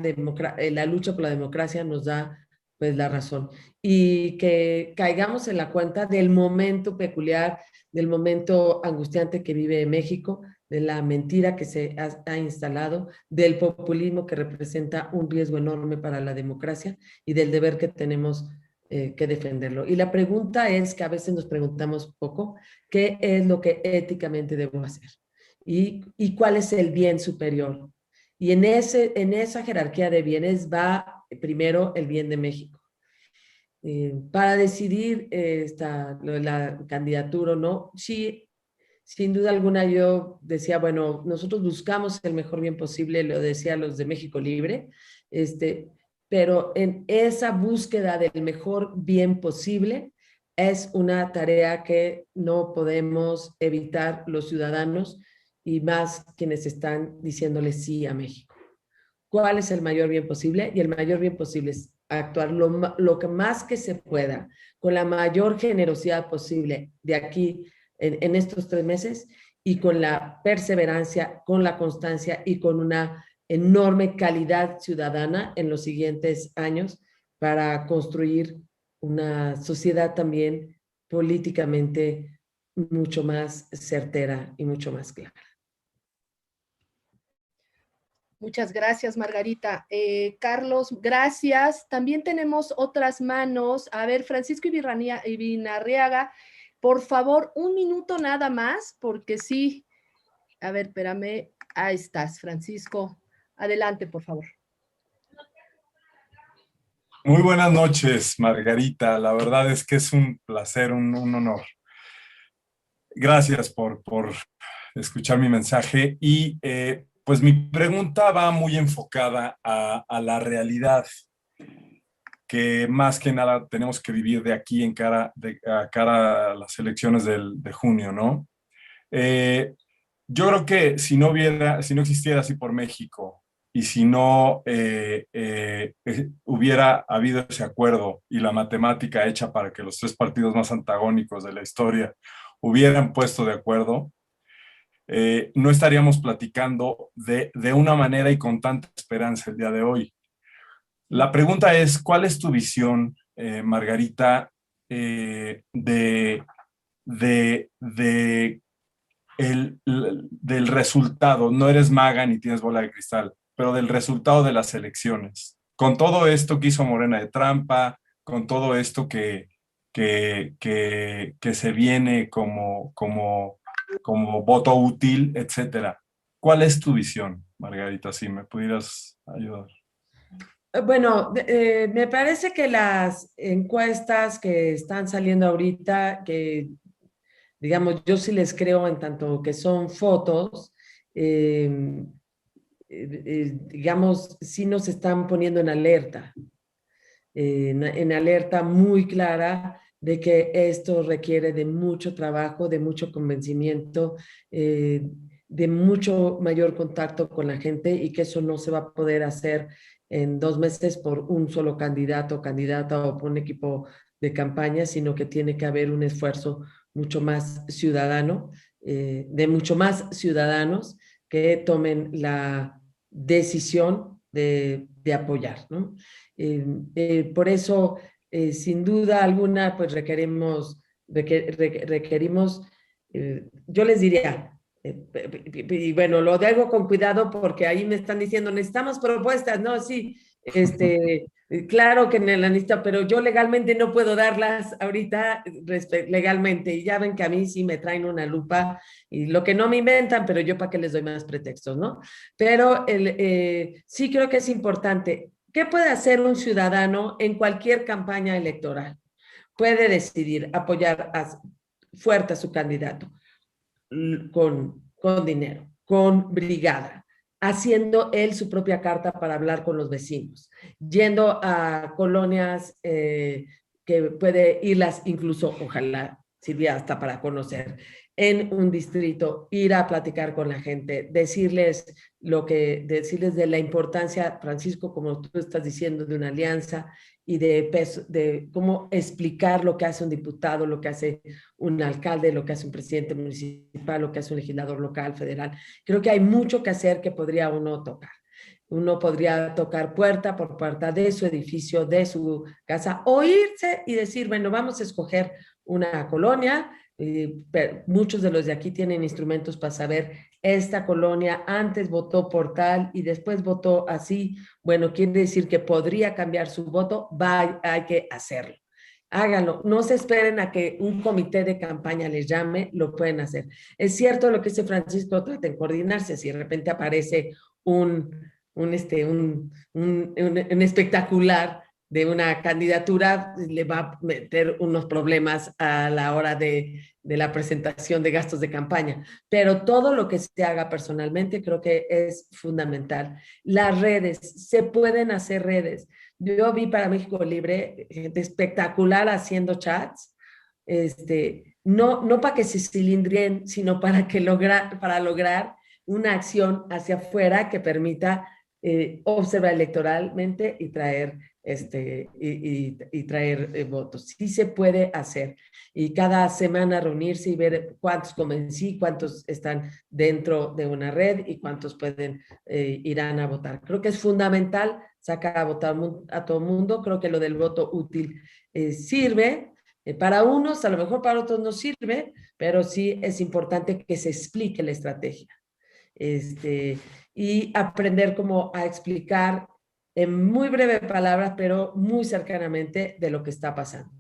lucha por la democracia nos da pues la razón, y que caigamos en la cuenta del momento peculiar, del momento angustiante que vive México, de la mentira que se ha instalado, del populismo que representa un riesgo enorme para la democracia y del deber que tenemos que defenderlo. Y la pregunta es, que a veces nos preguntamos poco, ¿qué es lo que éticamente debo hacer? ¿Y cuál es el bien superior? Y en esa jerarquía de bienes va primero el bien de México. Para decidir la candidatura o no, sí, sin duda alguna yo decía, bueno, nosotros buscamos el mejor bien posible, lo decía los de México Libre, pero en esa búsqueda del mejor bien posible es una tarea que no podemos evitar los ciudadanos y más quienes están diciéndole sí a México. ¿Cuál es el mayor bien posible? Y el mayor bien posible es actuar lo que más que se pueda, con la mayor generosidad posible de aquí en estos 3 meses, y con la perseverancia, con la constancia y con una enorme calidad ciudadana en los siguientes años para construir una sociedad también políticamente mucho más certera y mucho más clara. Muchas gracias, Margarita. Carlos, gracias. También tenemos otras manos. A ver, Francisco Ibinarriaga, por favor, 1 minuto nada más, porque sí. A ver, espérame. Ahí estás, Francisco. Adelante, por favor. Muy buenas noches, Margarita. La verdad es que es un placer, un honor. Gracias por escuchar mi mensaje. Y pues mi pregunta va muy enfocada a la realidad, que más que nada tenemos que vivir de aquí a cara a las elecciones de junio, ¿no? Yo creo que si no existiera Así por México, y si no hubiera habido ese acuerdo y la matemática hecha para que los 3 partidos más antagónicos de la historia hubieran puesto de acuerdo, no estaríamos platicando de una manera y con tanta esperanza el día de hoy. La pregunta es, ¿cuál es tu visión, Margarita, del resultado? No eres maga ni tienes bola de cristal, pero del resultado de las elecciones. Con todo esto que hizo Morena de trampa, con todo esto que se viene como voto útil, etcétera. ¿Cuál es tu visión, Margarita? Si me pudieras ayudar. Bueno, me parece que las encuestas que están saliendo ahorita, que digamos, yo sí les creo en tanto que son fotos, digamos, sí nos están poniendo en alerta, en alerta muy clara de que esto requiere de mucho trabajo, de mucho convencimiento, de mucho mayor contacto con la gente, y que eso no se va a poder hacer en 2 meses por un solo candidato o candidata o por un equipo de campaña, sino que tiene que haber un esfuerzo mucho más ciudadano, de mucho más ciudadanos que tomen la decisión de apoyar, ¿no? Por eso, sin duda alguna, pues requerimos, yo les diría, y bueno, lo digo con cuidado porque ahí me están diciendo, necesitamos propuestas, ¿no? Sí, claro que en la lista, pero yo legalmente no puedo darlas ahorita legalmente, y ya ven que a mí sí me traen una lupa y lo que no me inventan, pero yo para qué les doy más pretextos, ¿no? Pero sí creo que es importante. ¿Qué puede hacer un ciudadano en cualquier campaña electoral? Puede decidir apoyar fuerte a su candidato con dinero, con brigada, haciendo él su propia carta para hablar con los vecinos, yendo a colonias que puede irlas incluso, ojalá, sirviera hasta para conocer en un distrito, ir a platicar con la gente, decirles de la importancia, Francisco, como tú estás diciendo, de una alianza y de cómo explicar lo que hace un diputado, lo que hace un alcalde, lo que hace un presidente municipal, lo que hace un legislador local, federal. Creo que hay mucho que hacer que podría uno tocar. Uno podría tocar puerta por puerta de su edificio, de su casa, o irse y decir, bueno, vamos a escoger una colonia. Muchos de los de aquí tienen instrumentos para saber, esta colonia antes votó por tal y después votó así. Bueno, quiere decir que podría cambiar su voto, hay que hacerlo. Háganlo, no se esperen a que un comité de campaña les llame, lo pueden hacer. Es cierto lo que dice Francisco, traten de coordinarse, si de repente aparece un espectacular de una candidatura, le va a meter unos problemas a la hora de la presentación de gastos de campaña, pero todo lo que se haga personalmente creo que es fundamental. Las redes, se pueden hacer redes. Yo vi para México Libre gente espectacular haciendo chats, no para que se cilindren, sino para lograr una acción hacia afuera que permita observar electoralmente y traer votos. Sí se puede hacer. Y cada semana reunirse y ver cuántos convencí, cuántos están dentro de una red y cuántos irán a votar. Creo que es fundamental sacar a votar a todo el mundo. Creo que lo del voto útil sirve. Para unos, a lo mejor para otros no sirve, pero sí es importante que se explique la estrategia. Y aprender cómo a explicar en muy breve palabras, pero muy cercanamente de lo que está pasando.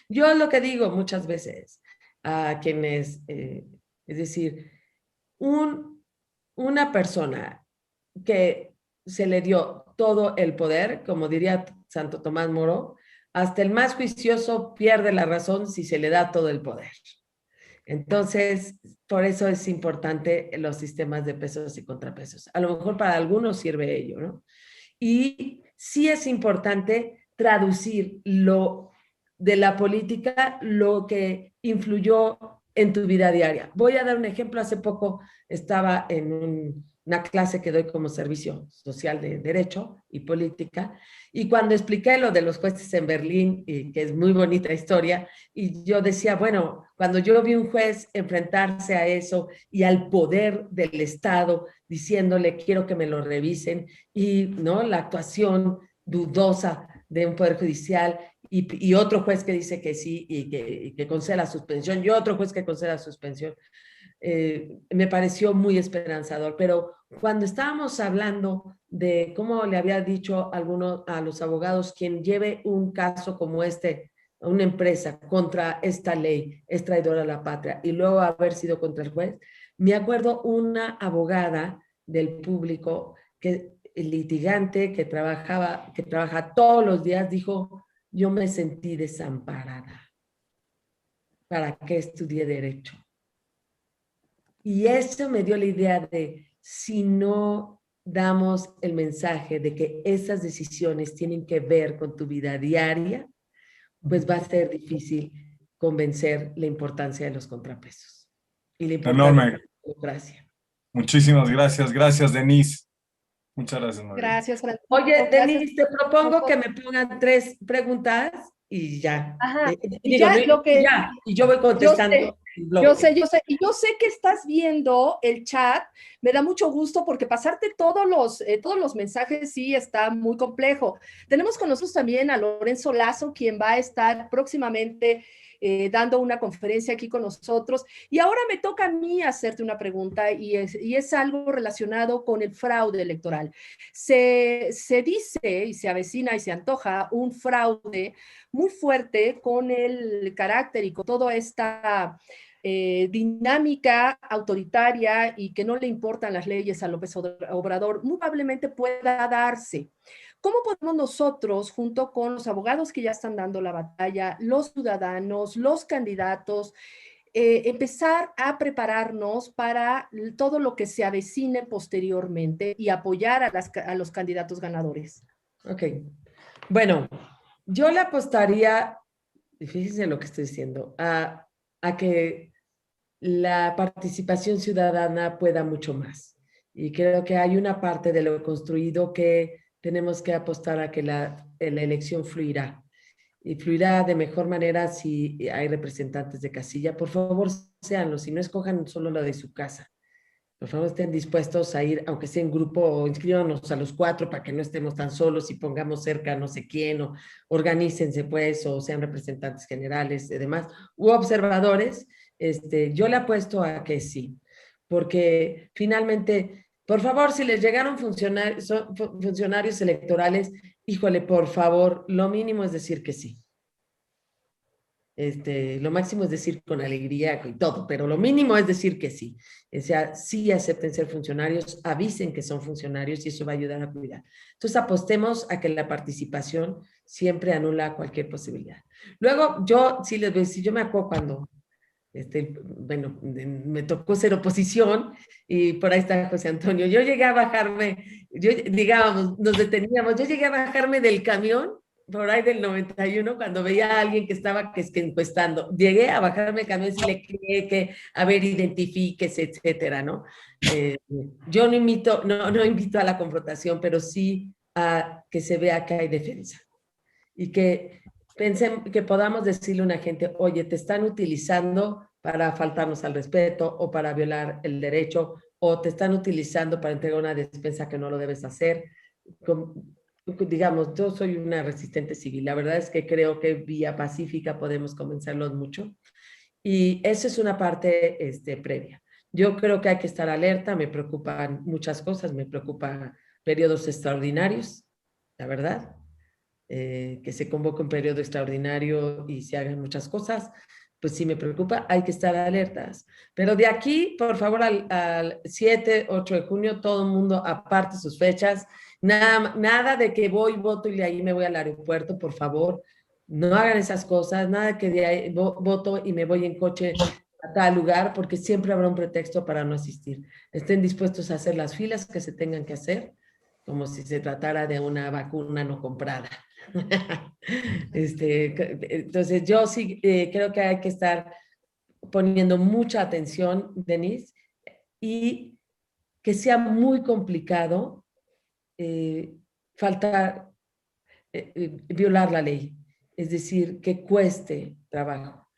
Yo lo que digo muchas veces a quienes, es decir, una persona que se le dio todo el poder, como diría Santo Tomás Moro, hasta el más juicioso pierde la razón si se le da todo el poder. Entonces, por eso es importante los sistemas de pesos y contrapesos. A lo mejor para algunos sirve ello, ¿no? Y sí es importante traducir de la política lo que influyó en tu vida diaria. Voy a dar un ejemplo. Hace poco estaba en una clase que doy como servicio social de Derecho y Política, y cuando expliqué lo de los jueces en Berlín, y que es muy bonita historia, y yo decía, bueno, cuando yo vi un juez enfrentarse a eso y al poder del Estado, diciéndole, quiero que me lo revisen, y ¿no? La actuación dudosa de un poder judicial, y otro juez que dice que sí y que concede la suspensión, y otro juez que concede la suspensión, me pareció muy esperanzador. Pero cuando estábamos hablando de cómo le había dicho a los abogados, quien lleve un caso como una empresa contra esta ley es traidora a la patria, y luego haber sido contra el juez, me acuerdo una abogada del público, litigante, que trabaja todos los días, dijo, yo me sentí desamparada. ¿Para qué estudié Derecho? Y eso me dio la idea de, si no damos el mensaje de que esas decisiones tienen que ver con tu vida diaria, pues va a ser difícil convencer la importancia de los contrapesos. Y la importancia de la democracia. Muchísimas gracias. Gracias, Denise. Muchas gracias, María. Gracias, Francisco. Oye, Denise, te propongo que me pongan 3 preguntas y ya. Ajá. Y yo voy contestando. Yo sé. Y yo sé que estás viendo el chat. Me da mucho gusto porque pasarte todos los mensajes sí está muy complejo. Tenemos con nosotros también a Lorenzo Lazo, quien va a estar próximamente dando una conferencia aquí con nosotros. Y ahora me toca a mí hacerte una pregunta, y es algo relacionado con el fraude electoral. Se dice y se avecina y se antoja un fraude muy fuerte con el carácter y con toda esta dinámica autoritaria y que no le importan las leyes a López Obrador, muy probablemente pueda darse. ¿Cómo podemos nosotros, junto con los abogados que ya están dando la batalla, los ciudadanos, los candidatos, empezar a prepararnos para todo lo que se avecine posteriormente y apoyar a los candidatos ganadores. Ok. Bueno, yo le apostaría, fíjense lo que estoy diciendo, a que la participación ciudadana pueda mucho más. Y creo que hay una parte de lo construido que tenemos que apostar a que la elección fluirá. Y fluirá de mejor manera si hay representantes de casilla. Por favor, séanlo, si no escojan solo lo de su casa. Por favor, estén dispuestos a ir, aunque sea en grupo, o inscríbanos a los 4 para que no estemos tan solos y pongamos cerca a no sé quién, o organícense pues, o sean representantes generales y demás, u observadores. Yo le apuesto a que sí, porque finalmente, por favor, si les llegaron funcionarios electorales, híjole, por favor, lo mínimo es decir que sí. Lo máximo es decir con alegría y todo, pero lo mínimo es decir que sí. O sea, sí acepten ser funcionarios, avisen que son funcionarios y eso va a ayudar a cuidar. Entonces apostemos a que la participación siempre anula cualquier posibilidad. Luego, si yo me acuerdo cuando, bueno, me tocó ser oposición y por ahí está José Antonio. Yo llegué a bajarme, digábamos, nos deteníamos, yo llegué a bajarme del camión por ahí del 91, cuando veía a alguien que estaba encuestando, llegué a bajarme el camión y decirle que, a ver, identifíquese, etcétera, ¿no? Yo no invito a la confrontación, pero sí a que se vea que hay defensa. Y que podamos decirle a una gente, oye, te están utilizando para faltarnos al respeto o para violar el derecho, o te están utilizando para entregar una despensa que no lo debes hacer. Digamos, yo soy una resistente civil. La verdad es que creo que vía pacífica podemos convencerlos mucho. Y eso es una parte previa. Yo creo que hay que estar alerta. Me preocupan muchas cosas. Me preocupan periodos extraordinarios, la verdad. Que se convoque un periodo extraordinario y se hagan muchas cosas, pues sí me preocupa. Hay que estar alertas. Pero de aquí, por favor, al 7, 8 de junio, todo el mundo aparte sus fechas. Nada de que voy, voto y de ahí me voy al aeropuerto, por favor. No hagan esas cosas, nada que de ahí voto y me voy en coche a tal lugar, porque siempre habrá un pretexto para no asistir. Estén dispuestos a hacer las filas que se tengan que hacer, como si se tratara de una vacuna no comprada. Entonces, yo sí creo que hay que estar poniendo mucha atención, Denise, y que sea muy complicado violar la ley, es decir, que cueste trabajo.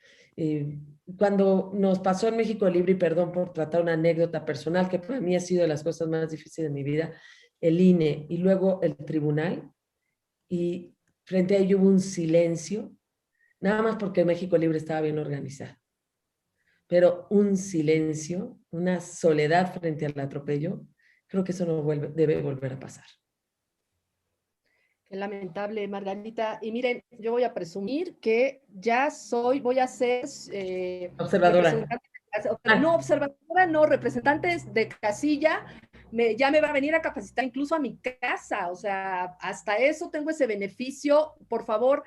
Cuando nos pasó en México Libre, y perdón por tratar una anécdota personal, que para mí ha sido de las cosas más difíciles de mi vida, el INE y luego el tribunal, y frente a ello hubo un silencio, nada más porque México Libre estaba bien organizado, pero un silencio, una soledad frente al atropello. Creo que eso no debe volver a pasar. Qué lamentable, Margarita. Y miren, yo voy a presumir que ya voy a ser observadora. No, observadora, no, representantes de casilla. Ya me va a venir a capacitar incluso a mi casa. O sea, hasta eso tengo ese beneficio. Por favor,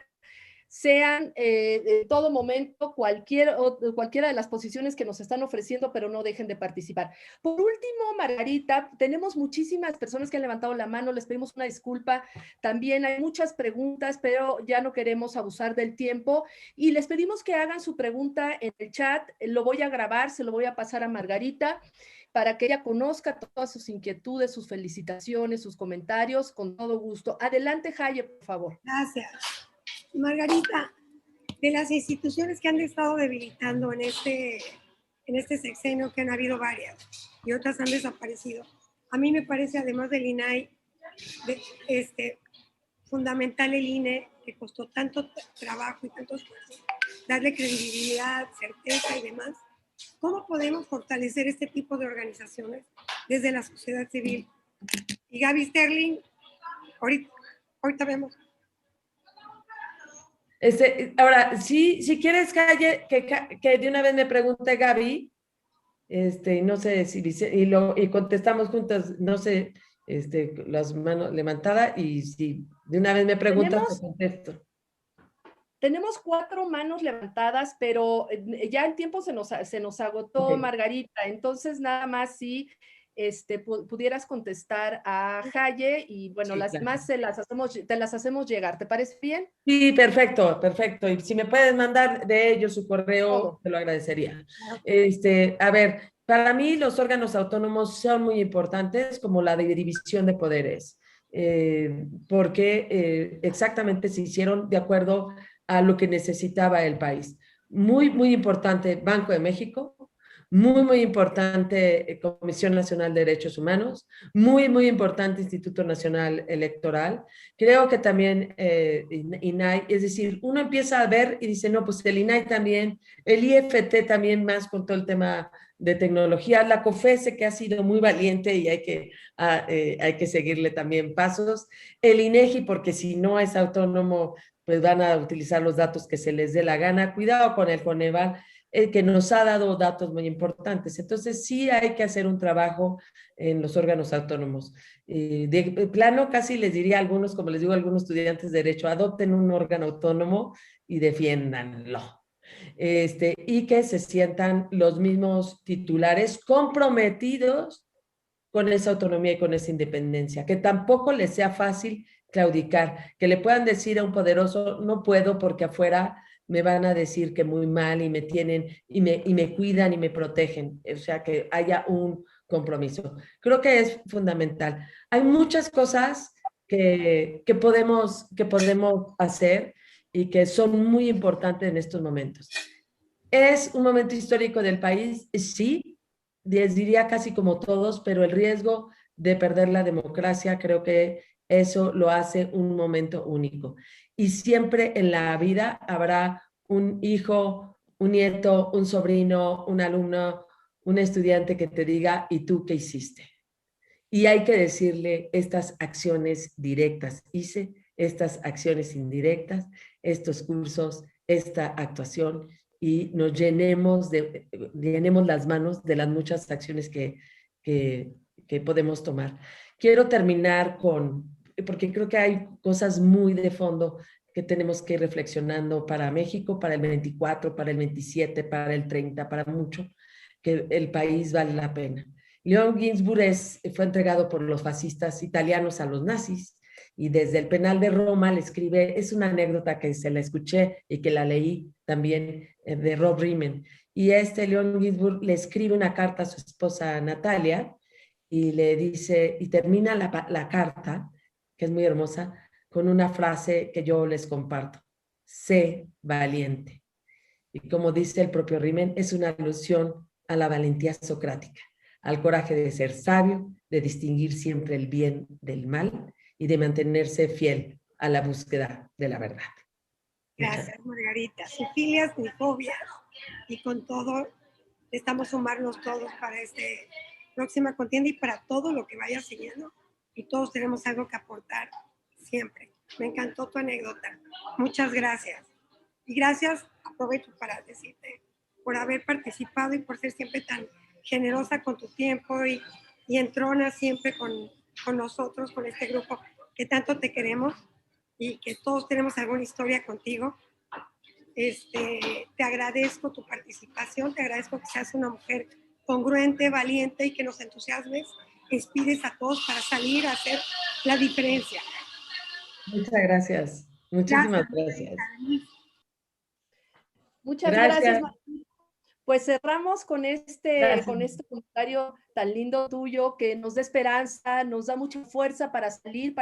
sean en todo momento cualquiera de las posiciones que nos están ofreciendo, pero no dejen de participar. Por último, Margarita, tenemos muchísimas personas que han levantado la mano, les pedimos una disculpa. También hay muchas preguntas, pero ya no queremos abusar del tiempo y les pedimos que hagan su pregunta en el chat. Lo voy a grabar, se lo voy a pasar a Margarita para que ella conozca todas sus inquietudes, sus felicitaciones, sus comentarios, con todo gusto. Adelante, Jaye, por favor. Gracias. Margarita, de las instituciones que han estado debilitando en este sexenio, que han habido varias y otras han desaparecido, a mí me parece, además del INAI, fundamental el INE, que costó tanto trabajo y tanto esfuerzo, darle credibilidad, certeza y demás. ¿Cómo podemos fortalecer este tipo de organizaciones desde la sociedad civil? Y Gaby Sterling, ahorita vemos. Ahora, si quieres, que de una vez me pregunte Gaby, no sé si y contestamos juntas, no sé, las manos levantadas, y si de una vez me preguntas, te contesto. Tenemos 4 manos levantadas, pero ya el tiempo se nos agotó, Ok. Margarita. Entonces, nada más si pudieras contestar a Jaye y bueno, Sí, las claro. demás te las hacemos llegar. ¿Te parece bien? Sí, perfecto, perfecto. Y si me puedes mandar de ellos su correo, Todo. te lo agradecería. A ver, para mí los órganos autónomos son muy importantes, como la división de poderes, porque exactamente se hicieron de acuerdo a lo que necesitaba el país. Muy, muy importante Banco de México, muy, muy importante Comisión Nacional de Derechos Humanos, muy, muy importante Instituto Nacional Electoral. Creo que también INAI, es decir, uno empieza a ver y dice, no, pues el INAI también, el IFT también más con todo el tema de tecnología, la COFESE que ha sido muy valiente y hay que seguirle también pasos, el INEGI porque si no es autónomo, pues van a utilizar los datos que se les dé la gana, cuidado con el Coneval, que nos ha dado datos muy importantes. Entonces sí hay que hacer un trabajo en los órganos autónomos. De plano casi les diría a algunos, como les digo a algunos estudiantes de Derecho, adopten un órgano autónomo y defiéndanlo. Y que se sientan los mismos titulares comprometidos con esa autonomía y con esa independencia, que tampoco les sea fácil claudicar, que le puedan decir a un poderoso, no puedo porque afuera me van a decir que muy mal y me tienen y me cuidan y me protegen, o sea, que haya un compromiso. Creo que es fundamental. Hay muchas cosas que podemos hacer y que son muy importantes en estos momentos. ¿Es un momento histórico del país? Sí, les diría casi como todos, pero el riesgo de perder la democracia creo que eso lo hace un momento único. Y siempre en la vida habrá un hijo, un nieto, un sobrino, un alumno, un estudiante que te diga, ¿y tú qué hiciste? Y hay que decirle estas acciones directas. Hice estas acciones indirectas, estos cursos, esta actuación y nos llenemos las manos de las muchas acciones que podemos tomar. Quiero terminar porque creo que hay cosas muy de fondo que tenemos que ir reflexionando para México, para el 24, para el 27, para el 30, para mucho, que el país vale la pena. León Ginsburg fue entregado por los fascistas italianos a los nazis y desde el penal de Roma le escribe, es una anécdota que se la escuché y que la leí también de Rob Riemann, y León Ginsburg le escribe una carta a su esposa Natalia y le dice, y termina la carta, que es muy hermosa, con una frase que yo les comparto, sé valiente. Y como dice el propio Riemann, es una alusión a la valentía socrática, al coraje de ser sabio, de distinguir siempre el bien del mal y de mantenerse fiel a la búsqueda de la verdad. Gracias, Margarita. Sin filias ni fobias. Y con todo, estamos sumarnos todos para esta próxima contienda y para todo lo que vaya siguiendo. Y todos tenemos algo que aportar siempre. Me encantó tu anécdota. Muchas gracias. Y gracias, aprovecho para decirte, por haber participado y por ser siempre tan generosa con tu tiempo y entrona siempre con nosotros, con este grupo que tanto te queremos y que todos tenemos alguna historia contigo. Te agradezco tu participación, te agradezco que seas una mujer congruente, valiente y que nos entusiasmes, inspires a todos para salir a hacer la diferencia. Muchas gracias. Muchísimas gracias. Muchas gracias. Pues cerramos con este comentario tan lindo tuyo que nos da esperanza, nos da mucha fuerza para salir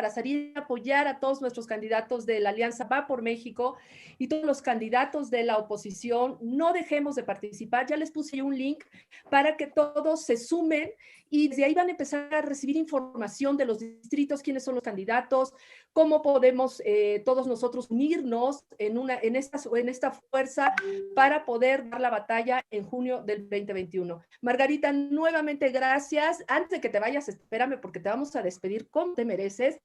a apoyar a todos nuestros candidatos de la Alianza Va por México y todos los candidatos de la oposición. No dejemos de participar. Ya les puse un link para que todos se sumen y desde ahí van a empezar a recibir información de los distritos, quiénes son los candidatos, cómo podemos todos nosotros unirnos en esta fuerza para poder dar la batalla en junio del 2021. Margarita, nuevamente gracias. Antes de que te vayas, espérame porque te vamos a despedir como te mereces.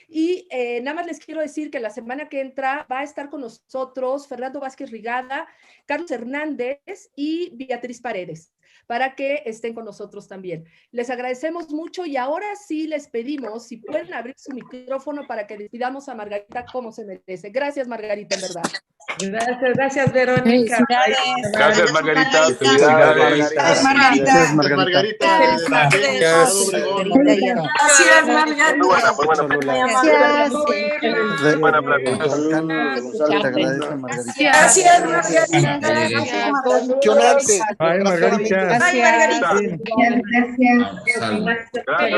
Y nada más les quiero decir que la semana que entra va a estar con nosotros Fernando Vázquez Rigada, Carlos Hernández y Beatriz Paredes. para que estén con nosotros también. Les agradecemos mucho y ahora sí les pedimos si pueden abrir su micrófono para que despidamos a Margarita como se merece. Gracias, Margarita, en verdad. Gracias, Verónica. Gracias, Margarita. Felicidades. Gracias, Margarita. Gracias, Margarita. Muy buena plática. Gracias, Margarita. Emocionante. Ay, Margarita. Ay,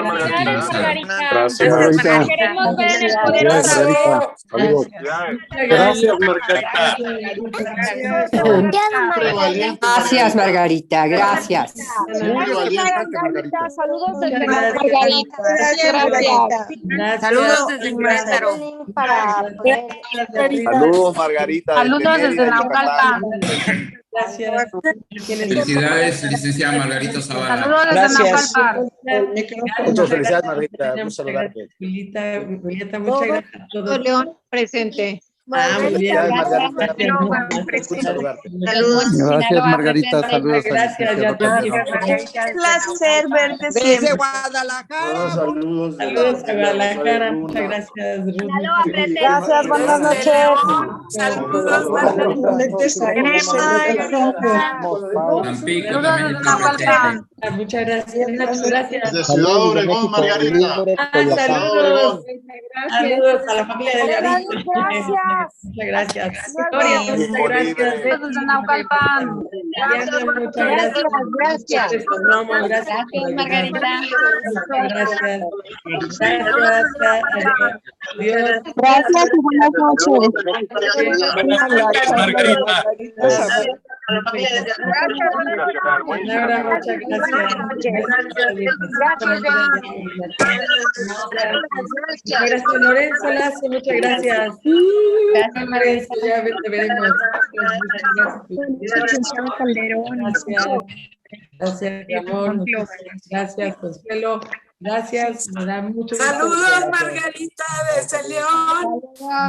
Margarita. Gracias, Margarita. Queremos ver en el Poderoso. Gracias, Margarita. Gracias, Margarita. Gracias. Saludos desde Margarita. Saludos desde Querétaro. Saludos, Margarita. Saludos desde Naucalpan. Gracias. Felicidades, licenciada Margarita Zavala. Saludos desde Naucalpan. Muchas felicidades, Margarita. Un saludarte. Julieta, muchas gracias a todos. León, presente. Muy bien. Saludos. Gracias, Margarita. Saludos. Gracias, ya Un placer verte desde Guadalajara. Saludos. Saludos a Guadalajara. Muchas gracias, Ruth. Gracias, buenas noches. Saludos, Tampico también está presente. Muchas gracias. De Ciudad Obregón, Margarita. Saludos. Saludos a la familia de León. Muchas gracias. Victoria, muchas gracias. Desde Naucalpan. Muchas gracias. Gracias. Gracias, Margarita. Gracias. Adiós. Gracias y buenas noches. Margarita. Laura, muchas gracias. Gracias, Lorenzo Lazo, muchas gracias. Gracias, Lorenzo, ya te veremos. Gracias, mi amor. Gracias, Consuelo. Gracias, me da mucho gusto. Saludos, Margarita, desde León.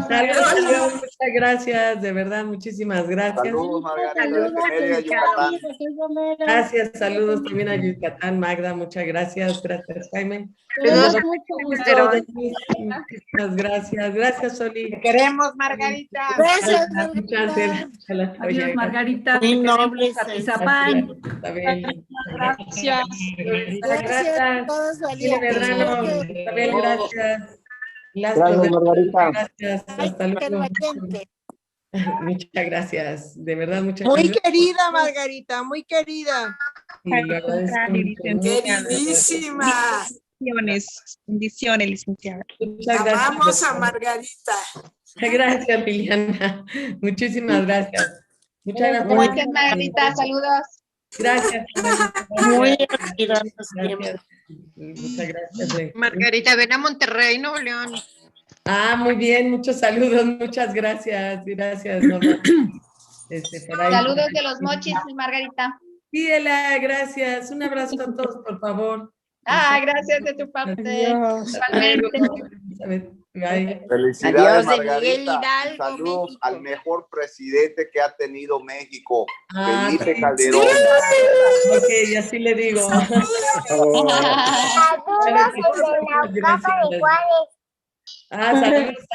Saludos, León, muchas gracias, de verdad, muchísimas gracias. Saludos, Margarita, desde Mérida, Yucatán. Gracias, saludos también a Yucatán, Magda, muchas gracias. Gracias, Jaime. Muchas gracias. Gracias, Soli. Te queremos, Margarita. Gracias, muchas Adiós, Margarita. Muy nobles. Atizapán. Gracias. Gracias a todos. Gracias. Gracias, Margarita. Gracias. Hasta luego. Muchas gracias. De verdad, muchas Muy gracias. querida, Margarita, muy querida. Queridísima. Bendiciones, licenciada. Muchas gracias. Amamos a Margarita. Gracias, Liliana. Muchísimas gracias. Muchas gracias. Gracias, Margarita. Saludos. Gracias. Muy gracias. Muchas gracias. Margarita, ven a Monterrey, Nuevo León. Muy bien, muchos saludos, muchas gracias. Gracias, Norma. Por ahí. Saludos de los Mochis, Margarita. Sí, Ela, gracias. Un abrazo a todos, por favor. Gracias de tu parte. Igualmente. Felicidades, Adiós, de Miguel Margarita. Hidalgo, Saludos México. al mejor presidente que ha tenido México, Sí. Felipe Calderón. Ok, así le digo. Saludos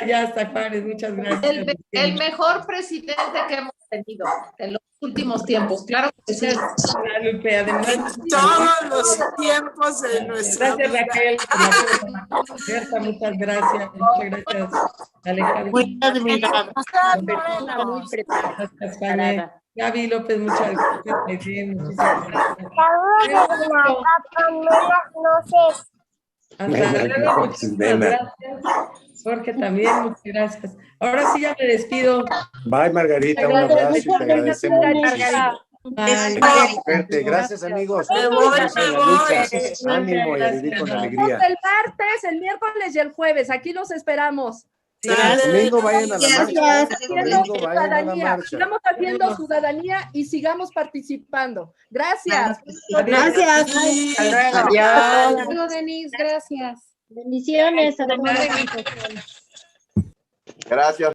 allá hasta Juárez, muchas gracias. El mejor presidente que hemos tenido en los últimos tiempos, claro que sí. Lupe, además. Todos los tiempos de nuestra Gracias, vida. Raquel. Muchas gracias. Muchas gracias, Alejandro. Muy admirada. Gracias, Jaime. Gaby López, muchas gracias. Muy bien, muchísimas gracias. Hasta luego, muchísimas gracias. Jorge también, muchas gracias. Ahora sí ya me despido. Bye, Margarita, un abrazo y te agradecemos muchísimo. Bye. Suerte, gracias, amigos. Me voy. Ánimo y a vivir con alegría. El martes, el miércoles y el jueves. Aquí los esperamos. El domingo vayan a la marcha. El domingo vayan a la Ciudadanía. marcha. Sigamos haciendo ciudadanía y sigamos participando. Gracias. Gracias. Adiós. Saludos, Denise. Gracias. Bendiciones a todos. Gracias.